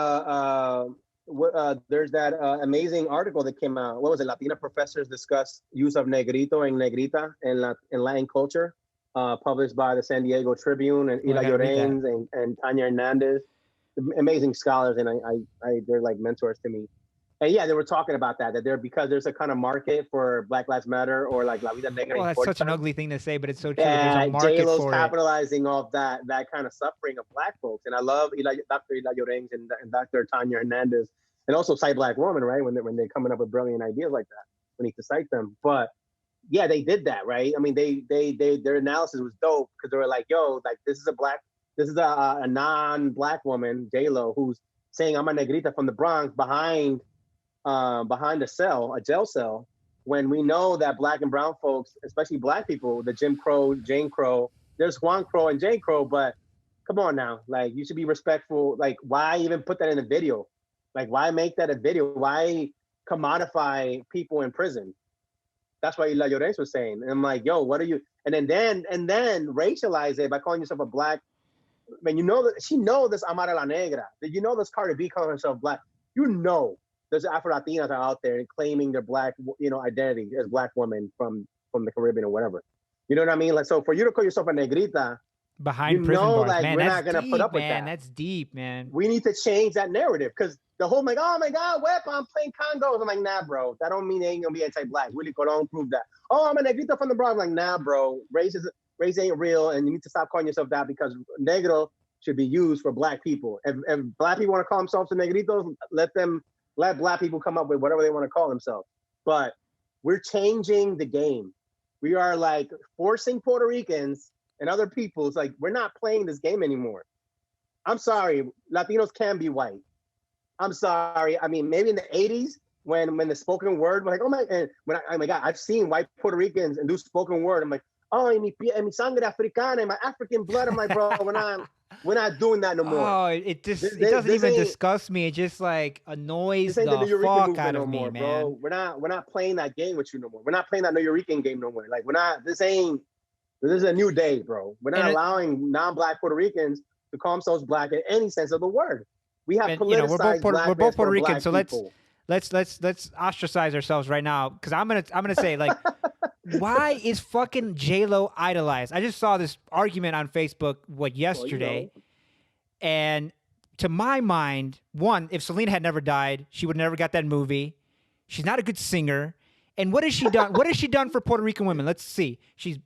amazing article that came out. What was it? Latina professors discuss use of Negrito and Negrita in Latin culture. published by the San Diego Tribune, and Oh, I Ila gotta read that. Llorens and Tanya Hernandez, amazing scholars, and they're like mentors to me. And yeah, they were talking about that they're, because there's a kind of market for Black Lives Matter or like La Vida Negra Well, that's such an Importa, ugly thing to say, but it's so true. There's a and J market Lo's for it. capitalizing off that kind of suffering of Black folks. And I love Dr. Ila Llorens and Dr. Tanya Hernandez, and also Cite Black Woman, right? When they're coming up with brilliant ideas like that, we need to cite them. But yeah, they did that, right? I mean, their analysis was dope because they were like, yo, like this is a non-Black woman, J Lo, who's saying I'm a negrita from the Bronx behind a cell, a jail cell, when we know that Black and brown folks, especially Black people, the Jim Crow, Jane Crow, there's Juan Crow and Jane Crow, but come on now, like you should be respectful. Like, why even put that in a video? Like, why make that a video? Why commodify people in prison? That's what Ila Llorens was saying. And I'm like, yo, what are you? And then racialize it by calling yourself a Black. I mean, you know that she knows this Amara La Negra. That you know this Cardi B calling herself Black. You know there's Afro-Latinas out there claiming their Black, identity as Black women from the Caribbean or whatever. You know what I mean? Like, so for you to call yourself a negrita, Behind prison bars, like man, we're that's not gonna deep, put up with man. that. That's deep, man. We need to change that narrative because the whole like, oh my God, Wep, I'm playing Congos. I'm like, nah, bro, that don't mean they ain't gonna be anti-Black. Willie Colon proved that. Oh, I'm a negrita from the Bronx. I'm like, nah, bro, race ain't real, and you need to stop calling yourself that because negro should be used for Black people. If Black people want to call themselves the negritos, let Black people come up with whatever they want to call themselves. But we're changing the game. We are like forcing Puerto Ricans and other people's like, we're not playing this game anymore. I'm sorry, Latinos can be white. I'm sorry. I mean, maybe in the 80s when the spoken word was like, oh my, and oh my God, I've seen white Puerto Ricans and do spoken word. I'm like, oh, en mi sangre africana, in my African blood. I'm like, bro, we're not doing that no more. Oh, it doesn't even disgust me. It just like annoys the fuck out of me, man. Bro. We're not playing that game with you no more. We're not playing that Nuyorican game no more. Like this is a new day, bro. We're not allowing non-Black Puerto Ricans to call themselves Black in any sense of the word. We have politicized we're both Puerto Rican, so people. let's ostracize ourselves right now because I'm gonna say like, why is fucking J-Lo idolized? I just saw this argument on Facebook yesterday, and to my mind, one, if Selena had never died, she would never got that movie. She's not a good singer. And what has she done? What has she done for Puerto Rican women? Let's see. She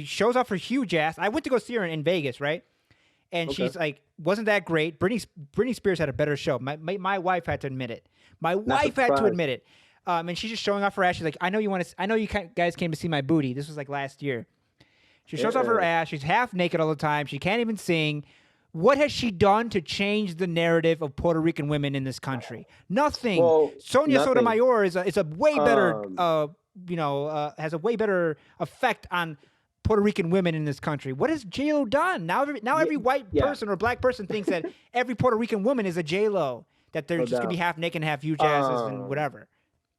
shows off her huge ass. I went to go see her in Vegas, right? And she's like, wasn't that great? Britney Spears had a better show. My wife had to admit it. And she's just showing off her ass. She's like, I know you guys came to see my booty. This was like last year. She shows off her ass. She's half naked all the time. She can't even sing. What has she done to change the narrative of Puerto Rican women in this country? Nothing. Well, Sonia Sotomayor is a way better, has a way better effect on Puerto Rican women in this country. What has J-Lo done? Now every white person or Black person thinks that every Puerto Rican woman is a J-Lo, that they're just going to be half naked and half huge asses and whatever.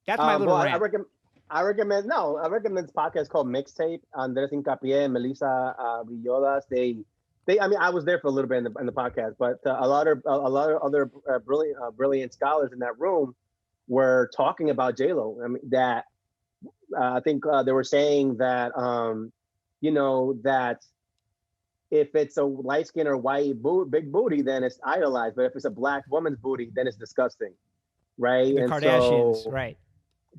That's my little rant. I recommend this podcast called Mixtape. Andres Incapié and Melissa Villodas. I mean, I was there for a little bit in the podcast, but a lot of other brilliant scholars in that room were talking about J-Lo. I mean, that I think they were saying that that if it's a light skin or white big booty, then it's idolized. But if it's a Black woman's booty, then it's disgusting, right? The Kardashians, right?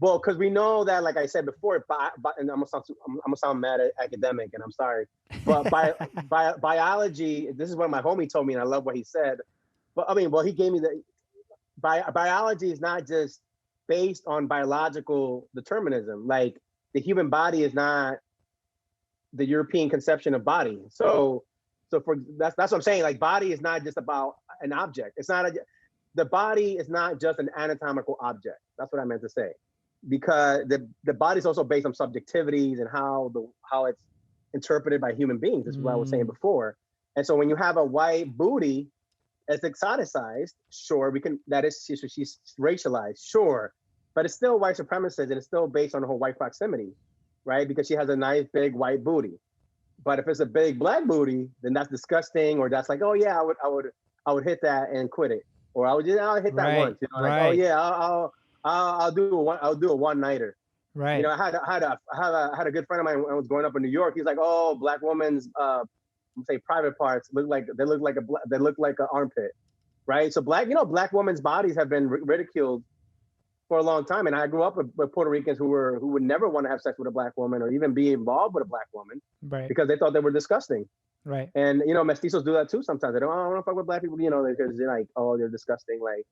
Well, because we know that, like I said before, and I'm gonna sound mad academic, and I'm sorry, but biology. This is what my homie told me, and I love what he said. But I mean, well, he gave me biology is not just based on biological determinism. Like the human body is not the European conception of body. So that's what I'm saying. Like body is not just about an object. The body is not just an anatomical object. That's what I meant to say. Because the body is also based on subjectivities and how it's interpreted by human beings. This is what I was saying before. And so when you have a white booty, it's exoticized. Sure, she's racialized. Sure, but it's still white supremacist and it's still based on the whole white proximity, right? Because she has a nice big white booty. But if it's a big Black booty, then that's disgusting, or that's like, oh yeah, I would hit that and quit it, or I'll hit that once. Like, oh yeah, I'll do a one-nighter. Right. I had a good friend of mine when I was growing up in New York. He's like, oh, black women's say private parts look like an armpit, right? So black women's bodies have been ridiculed for a long time. And I grew up with Puerto Ricans who would never want to have sex with a black woman or even be involved with a black woman, right, because they thought they were disgusting. Right. And mestizos do that too sometimes. They don't want to fuck with black people, because they're like, oh, they're disgusting, like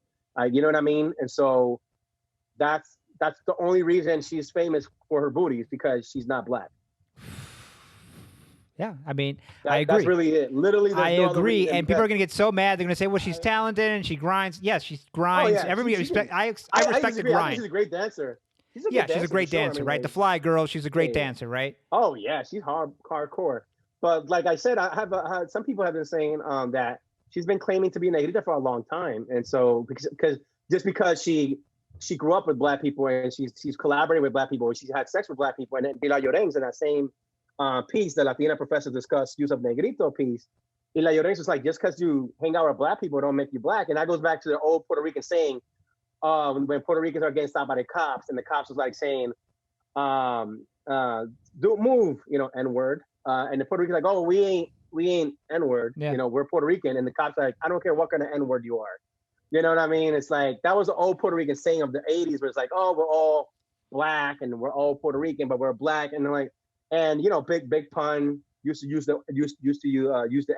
you know what I mean? And so that's the only reason she's famous for her booties, because she's not black. Yeah, I mean, I agree. That's really it. Literally, I agree. And people are going to get so mad. They're going to say, well, she's talented and she grinds. Yes, she grinds. Oh, yeah. Everybody I respect the grind. She's a great dancer. She's a great dancer, right? The Fly Girl, she's a great dancer, right? Oh, yeah, she's hardcore. But like I said, I have some people have been saying that she's been claiming to be Negrita for a long time. And so because she grew up with black people and she's collaborated with black people, she's had sex with black people. And then Pilar Llorens in that same piece, the Latina professor discussed use of Negrito piece. Pilar Llorens was like, just because you hang out with black people don't make you black. And that goes back to the old Puerto Rican saying, when Puerto Ricans are getting stopped by the cops, and the cops was like saying, don't move, N-word. And the Puerto Ricans like, oh, we ain't N-word, we're Puerto Rican. And the cops are like, I don't care what kind of N-word you are. You know what I mean? It's like, that was the old Puerto Rican saying of the 80s, where it's like, oh, we're all black and we're all Puerto Rican, but we're black. And they're like, and big pun used to use the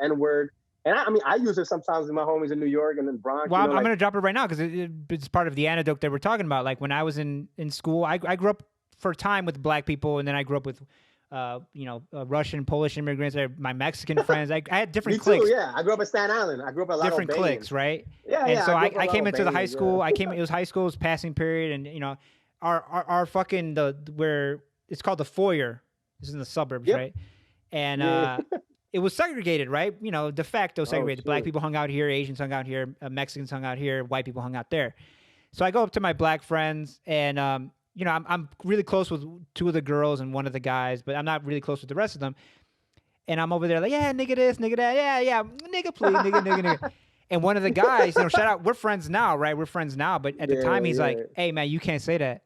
N-word. And I use it sometimes with my homies in New York and in Bronx. Well, I'm going to drop it right now because it's part of the anecdote that we're talking about. Like when I was in school, I grew up for a time with black people, and then I grew up with Russian, Polish immigrants, my Mexican friends. I had different cliques. Too, yeah. I grew up in Staten Island. I grew up a lot of different cliques, right? Yeah, and so I came into the high school. It was high school's passing period, and our fucking where it's called the foyer. This is in the suburbs, right? And it was segregated, right? De facto segregated. Black people hung out here, Asians hung out here, Mexicans hung out here, white people hung out there. So I go up to my black friends, and I'm really close with two of the girls and one of the guys, but I'm not really close with the rest of them. And I'm over there like, yeah, nigga this, nigga that, yeah, nigga please, nigga. And one of the guys, shout out, we're friends now, right? We're friends now. But at the time, he's like, hey, man, you can't say that.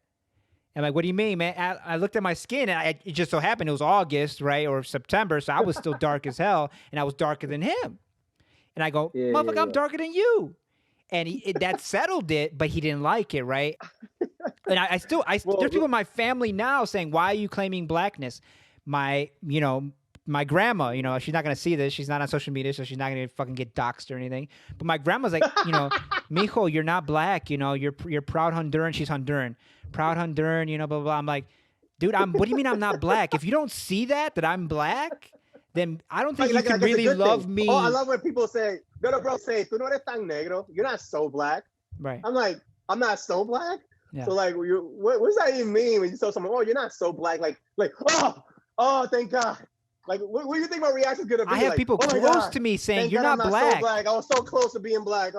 I'm like, what do you mean, man? I looked at my skin, and it just so happened it was August, right, or September, so I was still dark as hell, and I was darker than him. And I go, motherfucker, I'm darker than you. And that settled it, but he didn't like it, right? And I still there's people in my family now saying, why are you claiming blackness? My grandma, she's not going to see this. She's not on social media, so she's not going to fucking get doxxed or anything. But my grandma's like, mijo, you're not black. You're proud Honduran. She's Honduran. Proud Honduran, blah, blah, blah. I'm like, dude, what do you mean I'm not black? If you don't see that I'm black, then I don't think you can really love me. Oh, I love when people say, no, bro, say, tú no eres tan negro. You're not so black. Right. I'm like, I'm not so black? Yeah. So like, what does that even mean when you tell someone, oh, you're not so black? Like, oh, thank God. Like, what do you think my reaction is going to be? I have people close to me saying, you're not black. So black. I was so close to being black.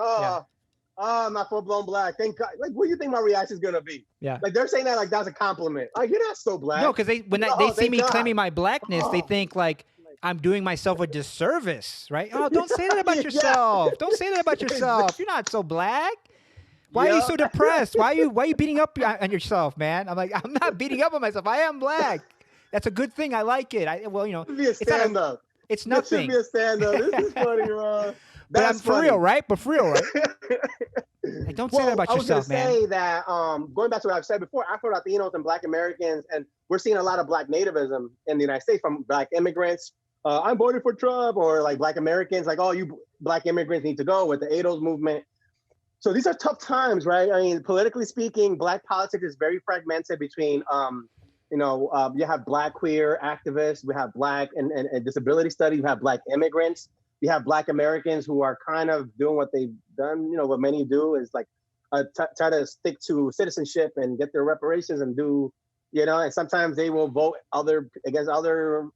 I'm not full-blown black. Thank God. Like, what do you think my reaction is going to be? Yeah. Like, they're saying that like that's a compliment. Like, you're not so black. No, because when they see me claiming my blackness, they think like I'm doing myself a disservice, right? Oh, don't say that about yourself. Don't say that about yourself. You're not so black. Why are you so depressed? Why are you beating up on yourself, man? I'm like, I'm not beating up on myself. I am black. That's a good thing. I like it. Be a stand-up. It's nothing. It should be a stand-up. This is funny, bro. But I'm for real, right? Like, don't say that about yourself, man. I was going to say that, going back to what I've said before, Afro-Latinos and Black Americans, and we're seeing a lot of Black nativism in the United States from Black immigrants. I'm voting for Trump, or like Black Americans, like, oh, you Black immigrants need to go with the ADOS movement. So these are tough times, right? I mean, politically speaking, Black politics is very fragmented between, you have Black queer activists, we have Black and disability studies, you have Black immigrants, you have Black Americans who are kind of doing what they've done, what many do is like try to stick to citizenship and get their reparations and do, and sometimes they will vote against other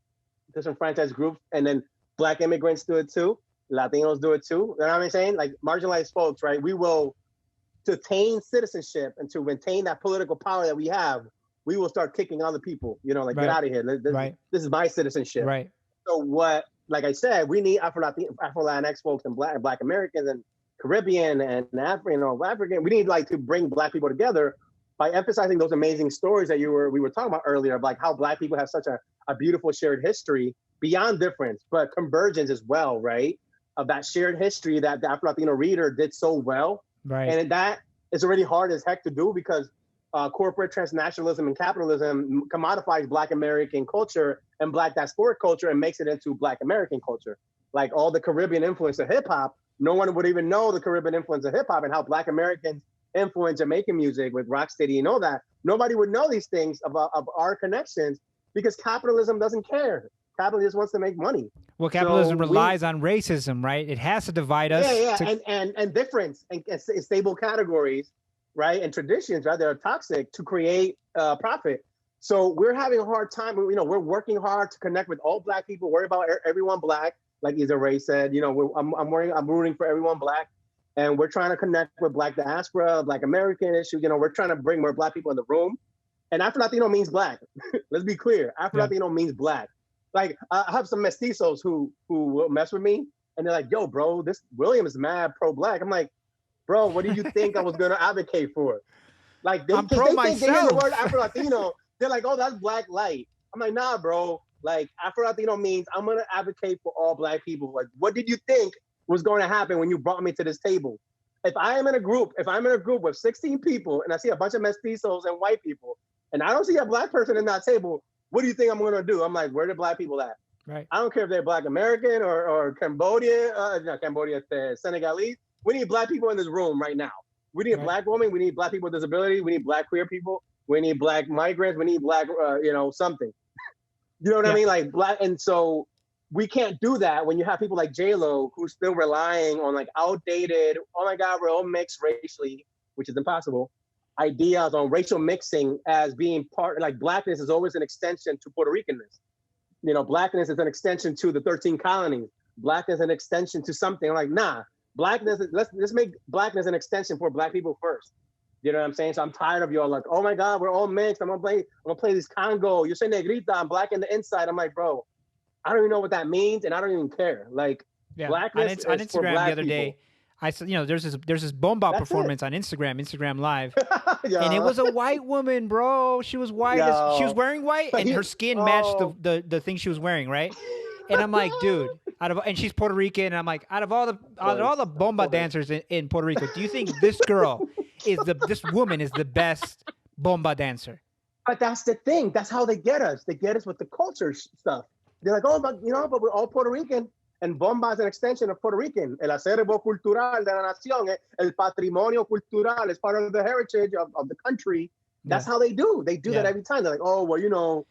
disenfranchised groups, and then Black immigrants do it too. Latinos do it too. You know what I'm saying? Like marginalized folks, right? We will, to attain citizenship and to maintain that political power that we have, we will start kicking other people, get out of here. This is my citizenship. Right. So like I said, we need Afro-Latinx folks and Black Americans and Caribbean and African. We need to bring Black people together. by emphasizing those amazing stories that we were talking about earlier, of like how Black people have such a beautiful shared history beyond difference, but convergence as well, right? Of that shared history that the Afro-Latino reader did so well. Right. And that is already hard as heck to do because corporate transnationalism and capitalism commodifies Black American culture and Black diasporic culture and makes it into Black American culture. Like all the Caribbean influence of hip hop, no one would even know the Caribbean influence of hip hop and how Black Americans influence Jamaican music with Rocksteady and all that. Nobody would know these things of our connections because capitalism doesn't care. Capitalism just wants to make money. Well, capitalism relies on racism, right? It has to divide us. And difference and stable categories, right? And traditions, right? They're toxic to create profit. So we're having a hard time. You know, we're working hard to connect with all Black people, worry about everyone Black. Like Issa Rae said, you know, I'm rooting for everyone Black. And we're trying to connect with Black diaspora, Black American issues. You know, we're trying to bring more Black people in the room. And Afro-Latino means Black. Let's be clear. Afro-Latino means Black. Like, I have some mestizos who will mess with me. And they're like, yo, bro, this William is mad pro-Black. I'm like, bro, what did you think I was going to advocate for? Like, they think they hear the word Afro-Latino. They're like, oh, that's Black light. I'm like, nah, bro. Like, Afro-Latino means I'm going to advocate for all Black people. Like, what did you think was going to happen when you brought me to this table? If I'm in a group with 16 people and I see a bunch of mestizos and white people, and I don't see a Black person in that table, what do you think I'm going to do? I'm like, where are the Black people at? Right. I don't care if they're Black American or Cambodian, Senegalese. We need Black people in this room right now. We need a Black woman. We need Black people with disability. We need Black queer people. We need Black migrants. We need Black, something. You know what I mean? Like Black. And so we can't do that when you have people like J-Lo who's still relying on like outdated, oh my God, we're all mixed racially, which is impossible, ideas on racial mixing as being part, like Blackness is always an extension to Puerto Ricanness. You know, Blackness is an extension to the 13 colonies. Blackness is an extension to something. I'm like, nah, Blackness, let's make Blackness an extension for Black people first. You know what I'm saying? So I'm tired of y'all like, oh my God, we're all mixed. I'm gonna play this Congo. You say Negrita, I'm Black in the inside. I'm like, bro, I don't even know what that means, and I don't even care. Like, Blackness on is Instagram for Black the other people. day, I saw, there's this bomba performance on Instagram Live, and it was a white woman, bro. She was white. She was wearing white, and her skin matched the thing she was wearing, right? And I'm like, dude, and she's Puerto Rican, and I'm like, out of all the bomba dancers in Puerto Rico, do you think this woman is the best bomba dancer? But that's the thing. That's how they get us. They get us with the culture stuff. They're like, oh, but we're all Puerto Rican. And bomba is an extension of Puerto Rican. El acervo cultural de la nación, el patrimonio cultural is part of the heritage of the country. That's how they do. They do that every time. They're like, oh, well,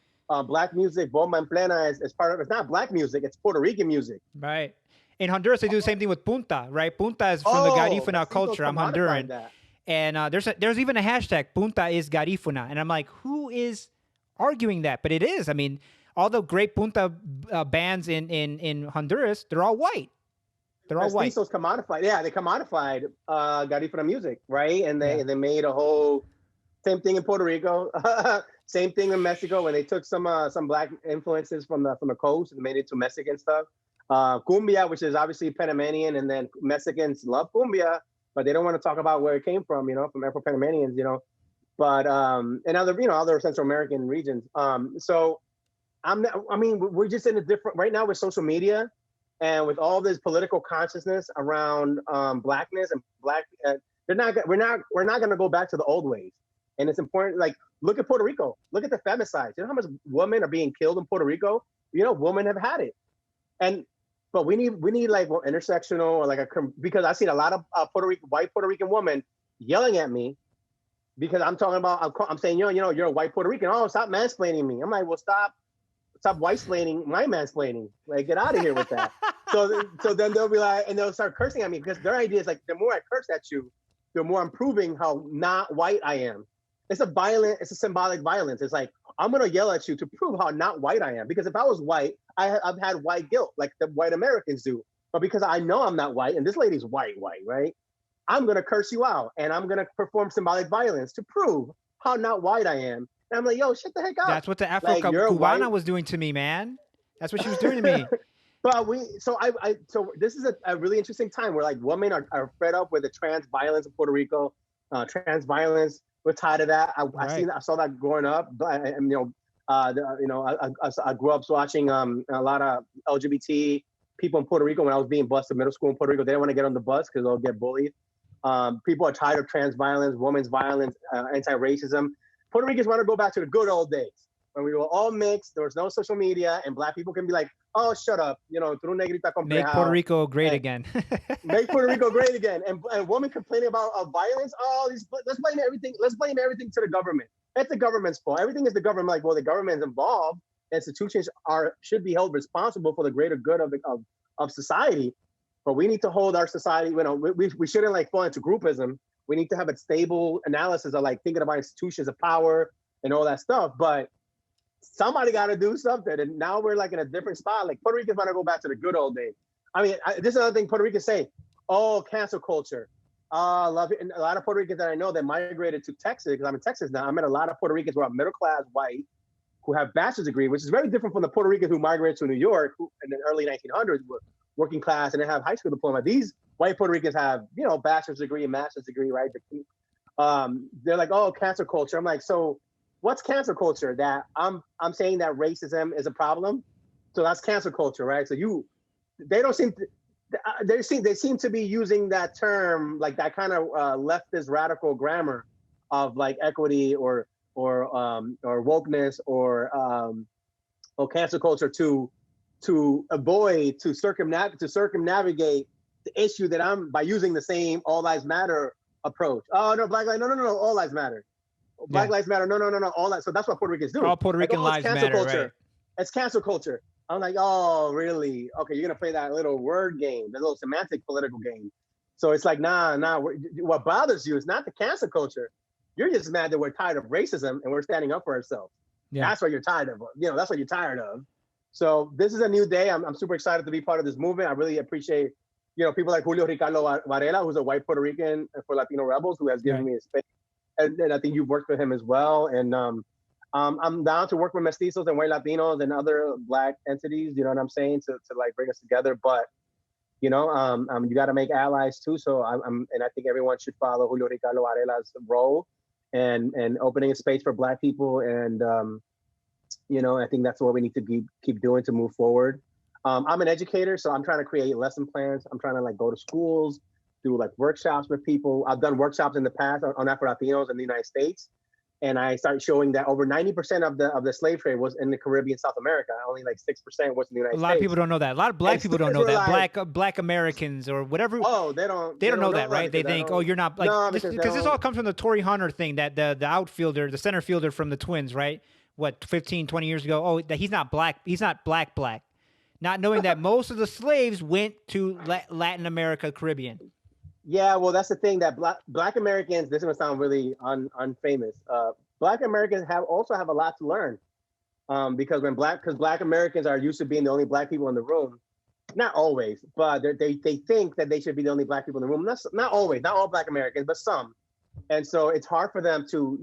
Black music, bomba en plena is part of, it's not Black music, it's Puerto Rican music. Right. In Honduras, they do the same thing with punta, right? Punta is from the Garifuna culture. I'm Honduran. And there's even a hashtag, punta is Garifuna. And I'm like, who is arguing that? But it is. I mean, all the great punta bands in Honduras, they're all white. They're all white. Commodified. Yeah, they commodified Garifuna music, right? And they made a whole same thing in Puerto Rico, same thing in Mexico when they took some Black influences from the coast and made it to Mexican stuff. Cumbia, which is obviously Panamanian, and then Mexicans love cumbia, but they don't want to talk about where it came from, from Afro-Panamanians, but and other Central American regions. So we're just in a different, right now with social media and with all this political consciousness around Blackness and Black, we're not going to go back to the old ways. And it's important, like, look at Puerto Rico, look at the femicides. You know how much women are being killed in Puerto Rico? Women have had it. But we need like intersectional or because I've seen a lot of white Puerto Rican women yelling at me because I'm talking about, I'm saying, you're a white Puerto Rican. Oh, stop mansplaining me. I'm like, well, stop white-splaining my mansplaining. Like, get out of here with that. So then they'll be like, and they'll start cursing at me because their idea is like, the more I curse at you, the more I'm proving how not white I am. It's a symbolic violence. It's like, I'm going to yell at you to prove how not white I am. Because if I was white, I've had white guilt like the white Americans do. But because I know I'm not white, and this lady's white, right? I'm going to curse you out. And I'm going to perform symbolic violence to prove how not white I am. And I'm like, yo, shut the heck up. That's what the Afro-Cubana was doing to me, man. That's what she was doing to me. But so this is a really interesting time where like women are fed up with the trans violence in Puerto Rico, trans violence we're tired of that. Right. I saw that growing up, but and I grew up watching a lot of LGBT people in Puerto Rico when I was being bused in middle school in Puerto Rico. They didn't want to get on the bus because they'll get bullied. People are tired of trans violence, women's violence, anti-racism. Puerto Ricans want to go back to the good old days when we were all mixed. There was no social media, and Black people can be like, "Oh, shut up," through Negrita complejao. Make Puerto Rico great again. Make Puerto Rico great again. And women complaining about violence. Oh, let's blame everything. Let's blame everything to the government. It's the government's fault. Everything is the government. Like, well, the government's involved. Institutions should be held responsible for the greater good of society. But we need to hold our society. We shouldn't like fall into groupism. We need to have a stable analysis of like thinking about institutions of power and all that stuff. But somebody got to do something. And now we're like in a different spot. Like Puerto Ricans want to go back to the good old days. I mean, this is another thing Puerto Ricans say. Oh, cancel culture. I love it. And a lot of Puerto Ricans that I know that migrated to Texas, because I'm in Texas now. I met a lot of Puerto Ricans who are middle class white, who have bachelor's degree, which is very different from the Puerto Ricans who migrated to New York who, in the early 1900s were working class and they have high school diploma. These white Puerto Ricans have, bachelor's degree and master's degree, right? They're like, oh, cancel culture. I'm like, so what's cancel culture? That I'm saying that racism is a problem. So that's cancel culture, right? So they seem to be using that term, like that kind of leftist radical grammar of like equity or wokeness or cancel culture to avoid, to circumnavigate the issue that by using the same all lives matter approach. Oh no, Black lives, no, all lives matter. Black lives matter, no, all that. So that's what Puerto Ricans do. All Puerto Rican lives matter, culture. right? It's cancel culture. I'm like, oh, really? Okay, you're gonna play that little word game, that little semantic political game. So it's like, nah. What bothers you is not the cancel culture. You're just mad that we're tired of racism and we're standing up for ourselves. Yeah. That's what you're tired of. That's what you're tired of. So this is a new day. I'm super excited to be part of this movement. I really appreciate, people like Julio Ricardo Varela, who's a white Puerto Rican for Latino Rebels, who has given me a space. And I think you've worked with him as well. And I'm down to work with mestizos and white Latinos and other Black entities, you know what I'm saying, to like bring us together. But, you got to make allies too. So and I think everyone should follow Julio Ricardo Varela's role and opening a space for Black people. And, I think that's what we need to keep doing to move forward. I'm an educator, so I'm trying to create lesson plans. I'm trying to like go to schools, do like workshops with people. I've done workshops in the past on Afro-Latinos in the United States. And I started showing that over 90% of the slave trade was in the Caribbean, South America. Only like 6% was in the United States. A lot of people don't know that. A lot of Black people don't know that. Like, Black Americans or whatever. Oh, they don't know that, right? They think, oh, you're not like, no, because this all comes from the Torrey Hunter thing, that the outfielder, the center fielder from the Twins, right? What, 15, 20 years ago? Oh, that he's not black. He's not black. Not knowing that most of the slaves went to Latin America, Caribbean. Yeah, well, that's the thing, that Black Americans, this is going to sound really unfamous. Black Americans also have a lot to learn, because Black Americans are used to being the only Black people in the room. Not always, but they think that they should be the only Black people in the room. That's not always, not all Black Americans, but some. And so it's hard for them to,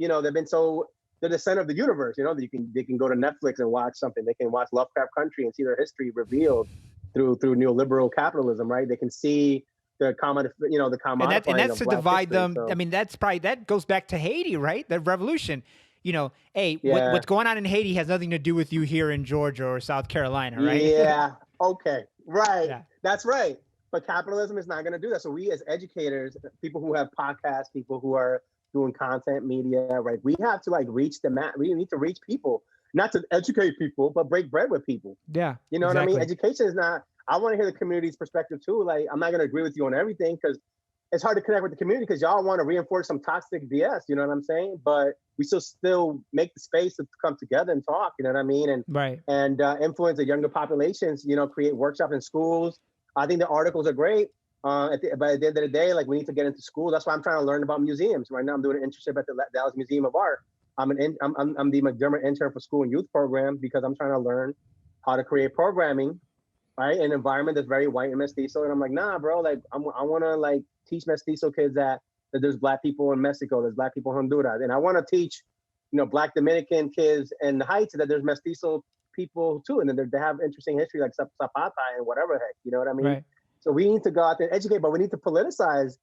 they're the center of the universe. They can go to Netflix and watch something. They can watch Lovecraft Country and see their history revealed through neoliberal capitalism, right? They can see the common, and that's to divide them. So. I mean, that goes back to Haiti, right? The revolution. What's going on in Haiti has nothing to do with you here in Georgia or South Carolina, right? Yeah. Okay. Right. Yeah. That's right. But capitalism is not going to do that. So we as educators, people who have podcasts, people who are doing content media, right? We have to like reach we need to reach people, not to educate people, but break bread with people. Yeah. You know exactly. What I mean? Education is not, I want to hear the community's perspective too. Like, I'm not going to agree with you on everything because it's hard to connect with the community because y'all want to reinforce some toxic BS, you know what I'm saying? But we still make the space to come together and talk, you know what I mean? And right. And influence the younger populations, create workshops in schools. I think the articles are great. But at the end of the day, like, we need to get into school. That's why I'm trying to learn about museums. Right now, I'm doing an internship at the Dallas Museum of Art. I'm the McDermott intern for school and youth program because I'm trying to learn how to create programming, right? An environment that's very white and mestizo. And I'm like, nah, bro, like, I want to like teach mestizo kids that there's Black people in Mexico, there's Black people in Honduras. And I want to teach, Black Dominican kids in the Heights that there's mestizo people too. And then they have interesting history like Zapata and whatever the heck, you know what I mean? Right. So we need to go out there and educate, but we need to politicize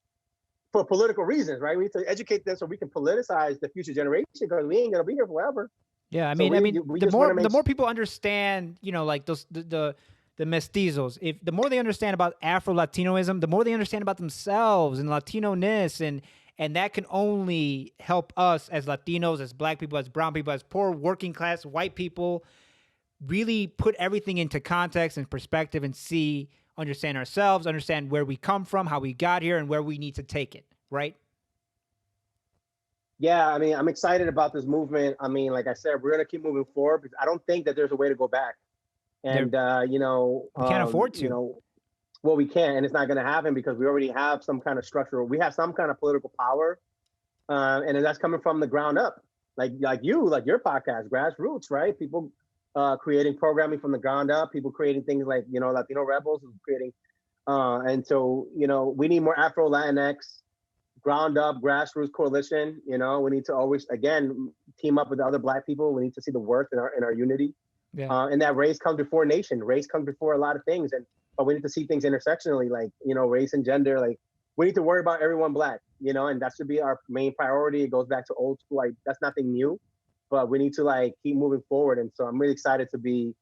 for political reasons, right? We need to educate them so we can politicize the future generation because we ain't gonna be here forever. Yeah, I So mean, we the just want to make more people understand, like those the mestizos, if the more they understand about Afro-Latinoism, the more they understand about themselves and Latino-ness, and that can only help us as Latinos, as Black people, as brown people, as poor working class white people, really put everything into context and perspective and understand ourselves, understand where we come from, how we got here, and where we need to take it, right? Yeah, I mean, I'm excited about this movement. I mean, like I said, we're gonna keep moving forward because I don't think that there's a way to go back. And we can't afford to. Well, we can't, and it's not gonna happen because we already have some kind of structure. We have some kind of political power, and that's coming from the ground up, like your podcast, grassroots, right? People creating programming from the ground up, people creating things like Latino Rebels creating, and so we need more Afro-Latinx ground up grassroots coalition. We need to always again team up with other Black people. We need to see the worth in our unity. Yeah. And that race comes before nation. Race comes before a lot of things, but we need to see things intersectionally, like race and gender. Like we need to worry about everyone Black, and that should be our main priority. It goes back to old school. Like that's nothing new, but we need to keep moving forward. And so I'm really excited to be,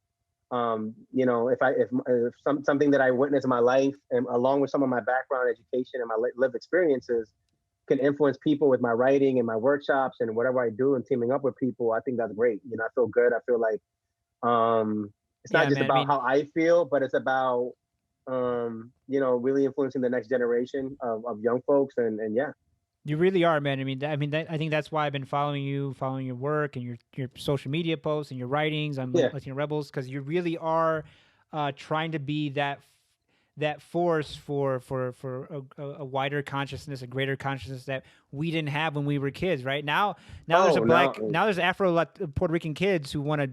if something that I witnessed in my life, and along with some of my background, education, and my lived experiences, can influence people with my writing and my workshops and whatever I do and teaming up with people, I think that's great. I feel good. I feel like it's not just about how I feel, but it's about really influencing the next generation of young folks. And yeah. You really are, man. I think that's why I've been following your work and your social media posts and your writings on Latino Rebels, because you really are trying to be that force for a wider consciousness, a greater consciousness that we didn't have when we were kids. Right now there's there's Afro Puerto Rican kids who want to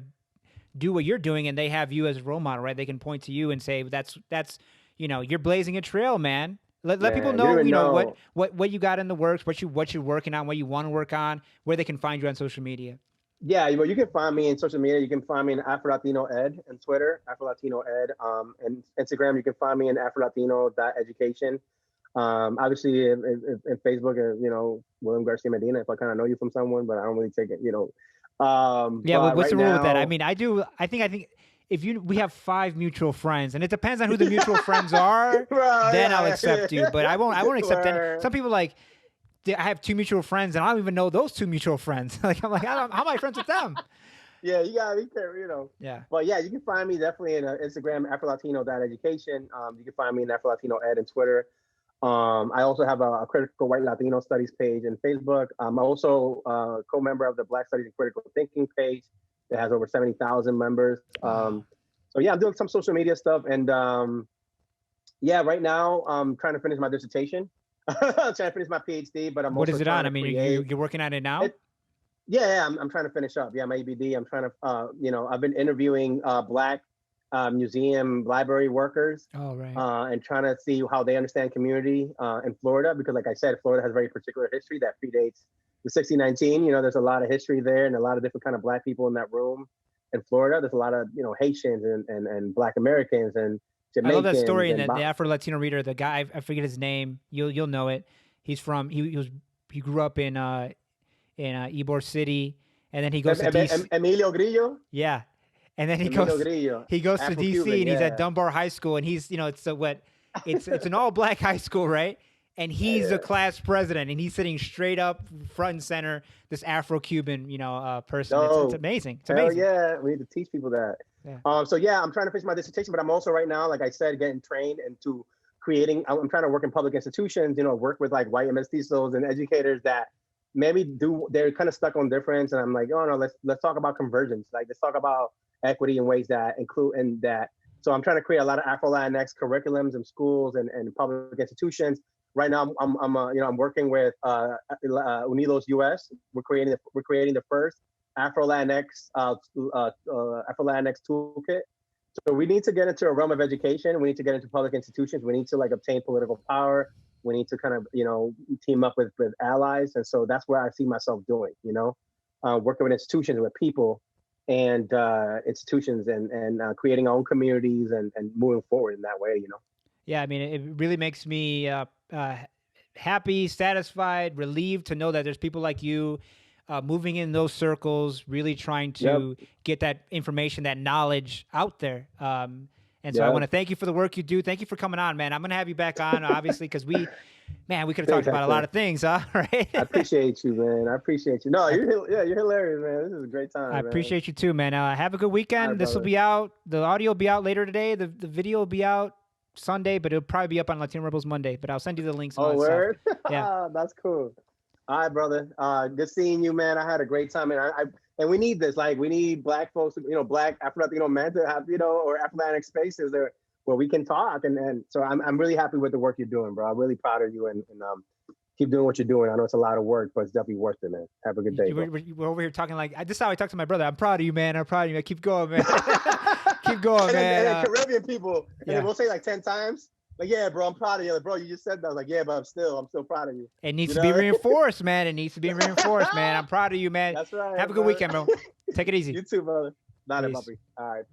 do what you're doing, and they have you as a role model, right? They can point to you and say that's you're blazing a trail, man. Let people know, what you got in the works, what you're working on, what you want to work on, where they can find you on social media. Yeah, you can find me in social media. You can find me in Afro-Latino Ed on Twitter, Afro-Latino Ed, and Instagram. You can find me in Afro-Latino.education. Obviously in Facebook, William Garcia-Medina, if I kind of know you from someone, but I don't really take it, what's the rule with that? I mean, I think we have 5 mutual friends, and it depends on who the mutual friends are, then I'll accept you, but I won't accept any. Some people I have 2 mutual friends, and I don't even know those 2 mutual friends. How am I friends with them? Yeah, you gotta be careful, Yeah. But yeah, you can find me definitely in Instagram, Afro-Latino.education. You can find me in Afro-Latino Ed and Twitter. I also have a critical white Latino studies page in Facebook. I'm also a co-member of the Black Studies and Critical Thinking page that has over 70,000 members. So yeah, I'm doing some social media stuff, and right now I'm trying to finish my dissertation. I'm trying to finish my PhD, but what is it on? I mean, you're working on it now? I'm trying to finish up. Yeah, my EBD. I'm trying to, I've been interviewing Black museum library workers. Oh, right. And trying to see how they understand community in Florida, because like I said, Florida has a very particular history that predates the 1619. There's a lot of history there and a lot of different kind of Black people in that room. In Florida, there's a lot of, Haitians and Black Americans and Jamaicans. I love that story in the Afro-Latino reader. The guy, I forget his name. You'll know it. He's from, he grew up in Ybor City, and then he goes to DC. Emilio Grillo? Yeah. And then he goes to DC, and he's at Dunbar High School, and he's, it's an all-Black high school, right? And he's the class president, and he's sitting straight up front and center, this Afro-Cuban, person. It's amazing. It's amazing. Yeah, we need to teach people that. Yeah. I'm trying to finish my dissertation, but I'm also right now, like I said, getting trained into creating. I'm trying to work in public institutions. Work with like white mestizos and educators that maybe they're kind of stuck on difference, and I'm like, oh no, let's talk about convergence. Like let's talk about equity in ways that include and that. So I'm trying to create a lot of Afro-Latinx curriculums in schools and public institutions. Right now, I'm working with Unidos US. We're creating the first Afro-Latinx toolkit. So we need to get into a realm of education. We need to get into public institutions. We need to obtain political power. We need to kind of team up with allies. And so that's where I see myself doing. Working with institutions, with people, and institutions, and creating our own communities and moving forward in that way. Yeah, I mean, it really makes me happy, satisfied, relieved to know that there's people like you moving in those circles, really trying to get that information, that knowledge out there. And so I want to thank you for the work you do. Thank you for coming on, man. I'm going to have you back on, obviously, because we could have talked about a lot of things, huh? Right? I appreciate you, man. I appreciate you. No, you're hilarious, man. This is a great time. I appreciate you too, man. Have a good weekend. Right, this will be out. The audio will be out later today. The video will be out Sunday, but it'll probably be up on Latino Rebels Monday. But I'll send you the links. And all that word? Stuff. Yeah, that's cool. All right, brother. Good seeing you, man. I had a great time, and and we need this. Like, we need Black folks, Black Afro-Latino men to have, or Afro-Latinx spaces there where we can talk. And so I'm really happy with the work you're doing, bro. I'm really proud of you, and keep doing what you're doing. I know it's a lot of work, but it's definitely worth it, man. Have a good day. We're over here talking like this is how I talk to my brother. I'm proud of you, man. I'm proud of you. Keep going, man. Keep going, man. And Caribbean people, and we'll say like 10 times. Like, yeah, bro, I'm proud of you. Like, bro, you just said that. I was like, yeah, but I'm still proud of you. It needs to be reinforced, man. It needs to be reinforced, man. I'm proud of you, man. That's right. Have a good weekend, bro. Take it easy. You too, brother. Not a puppy. All right.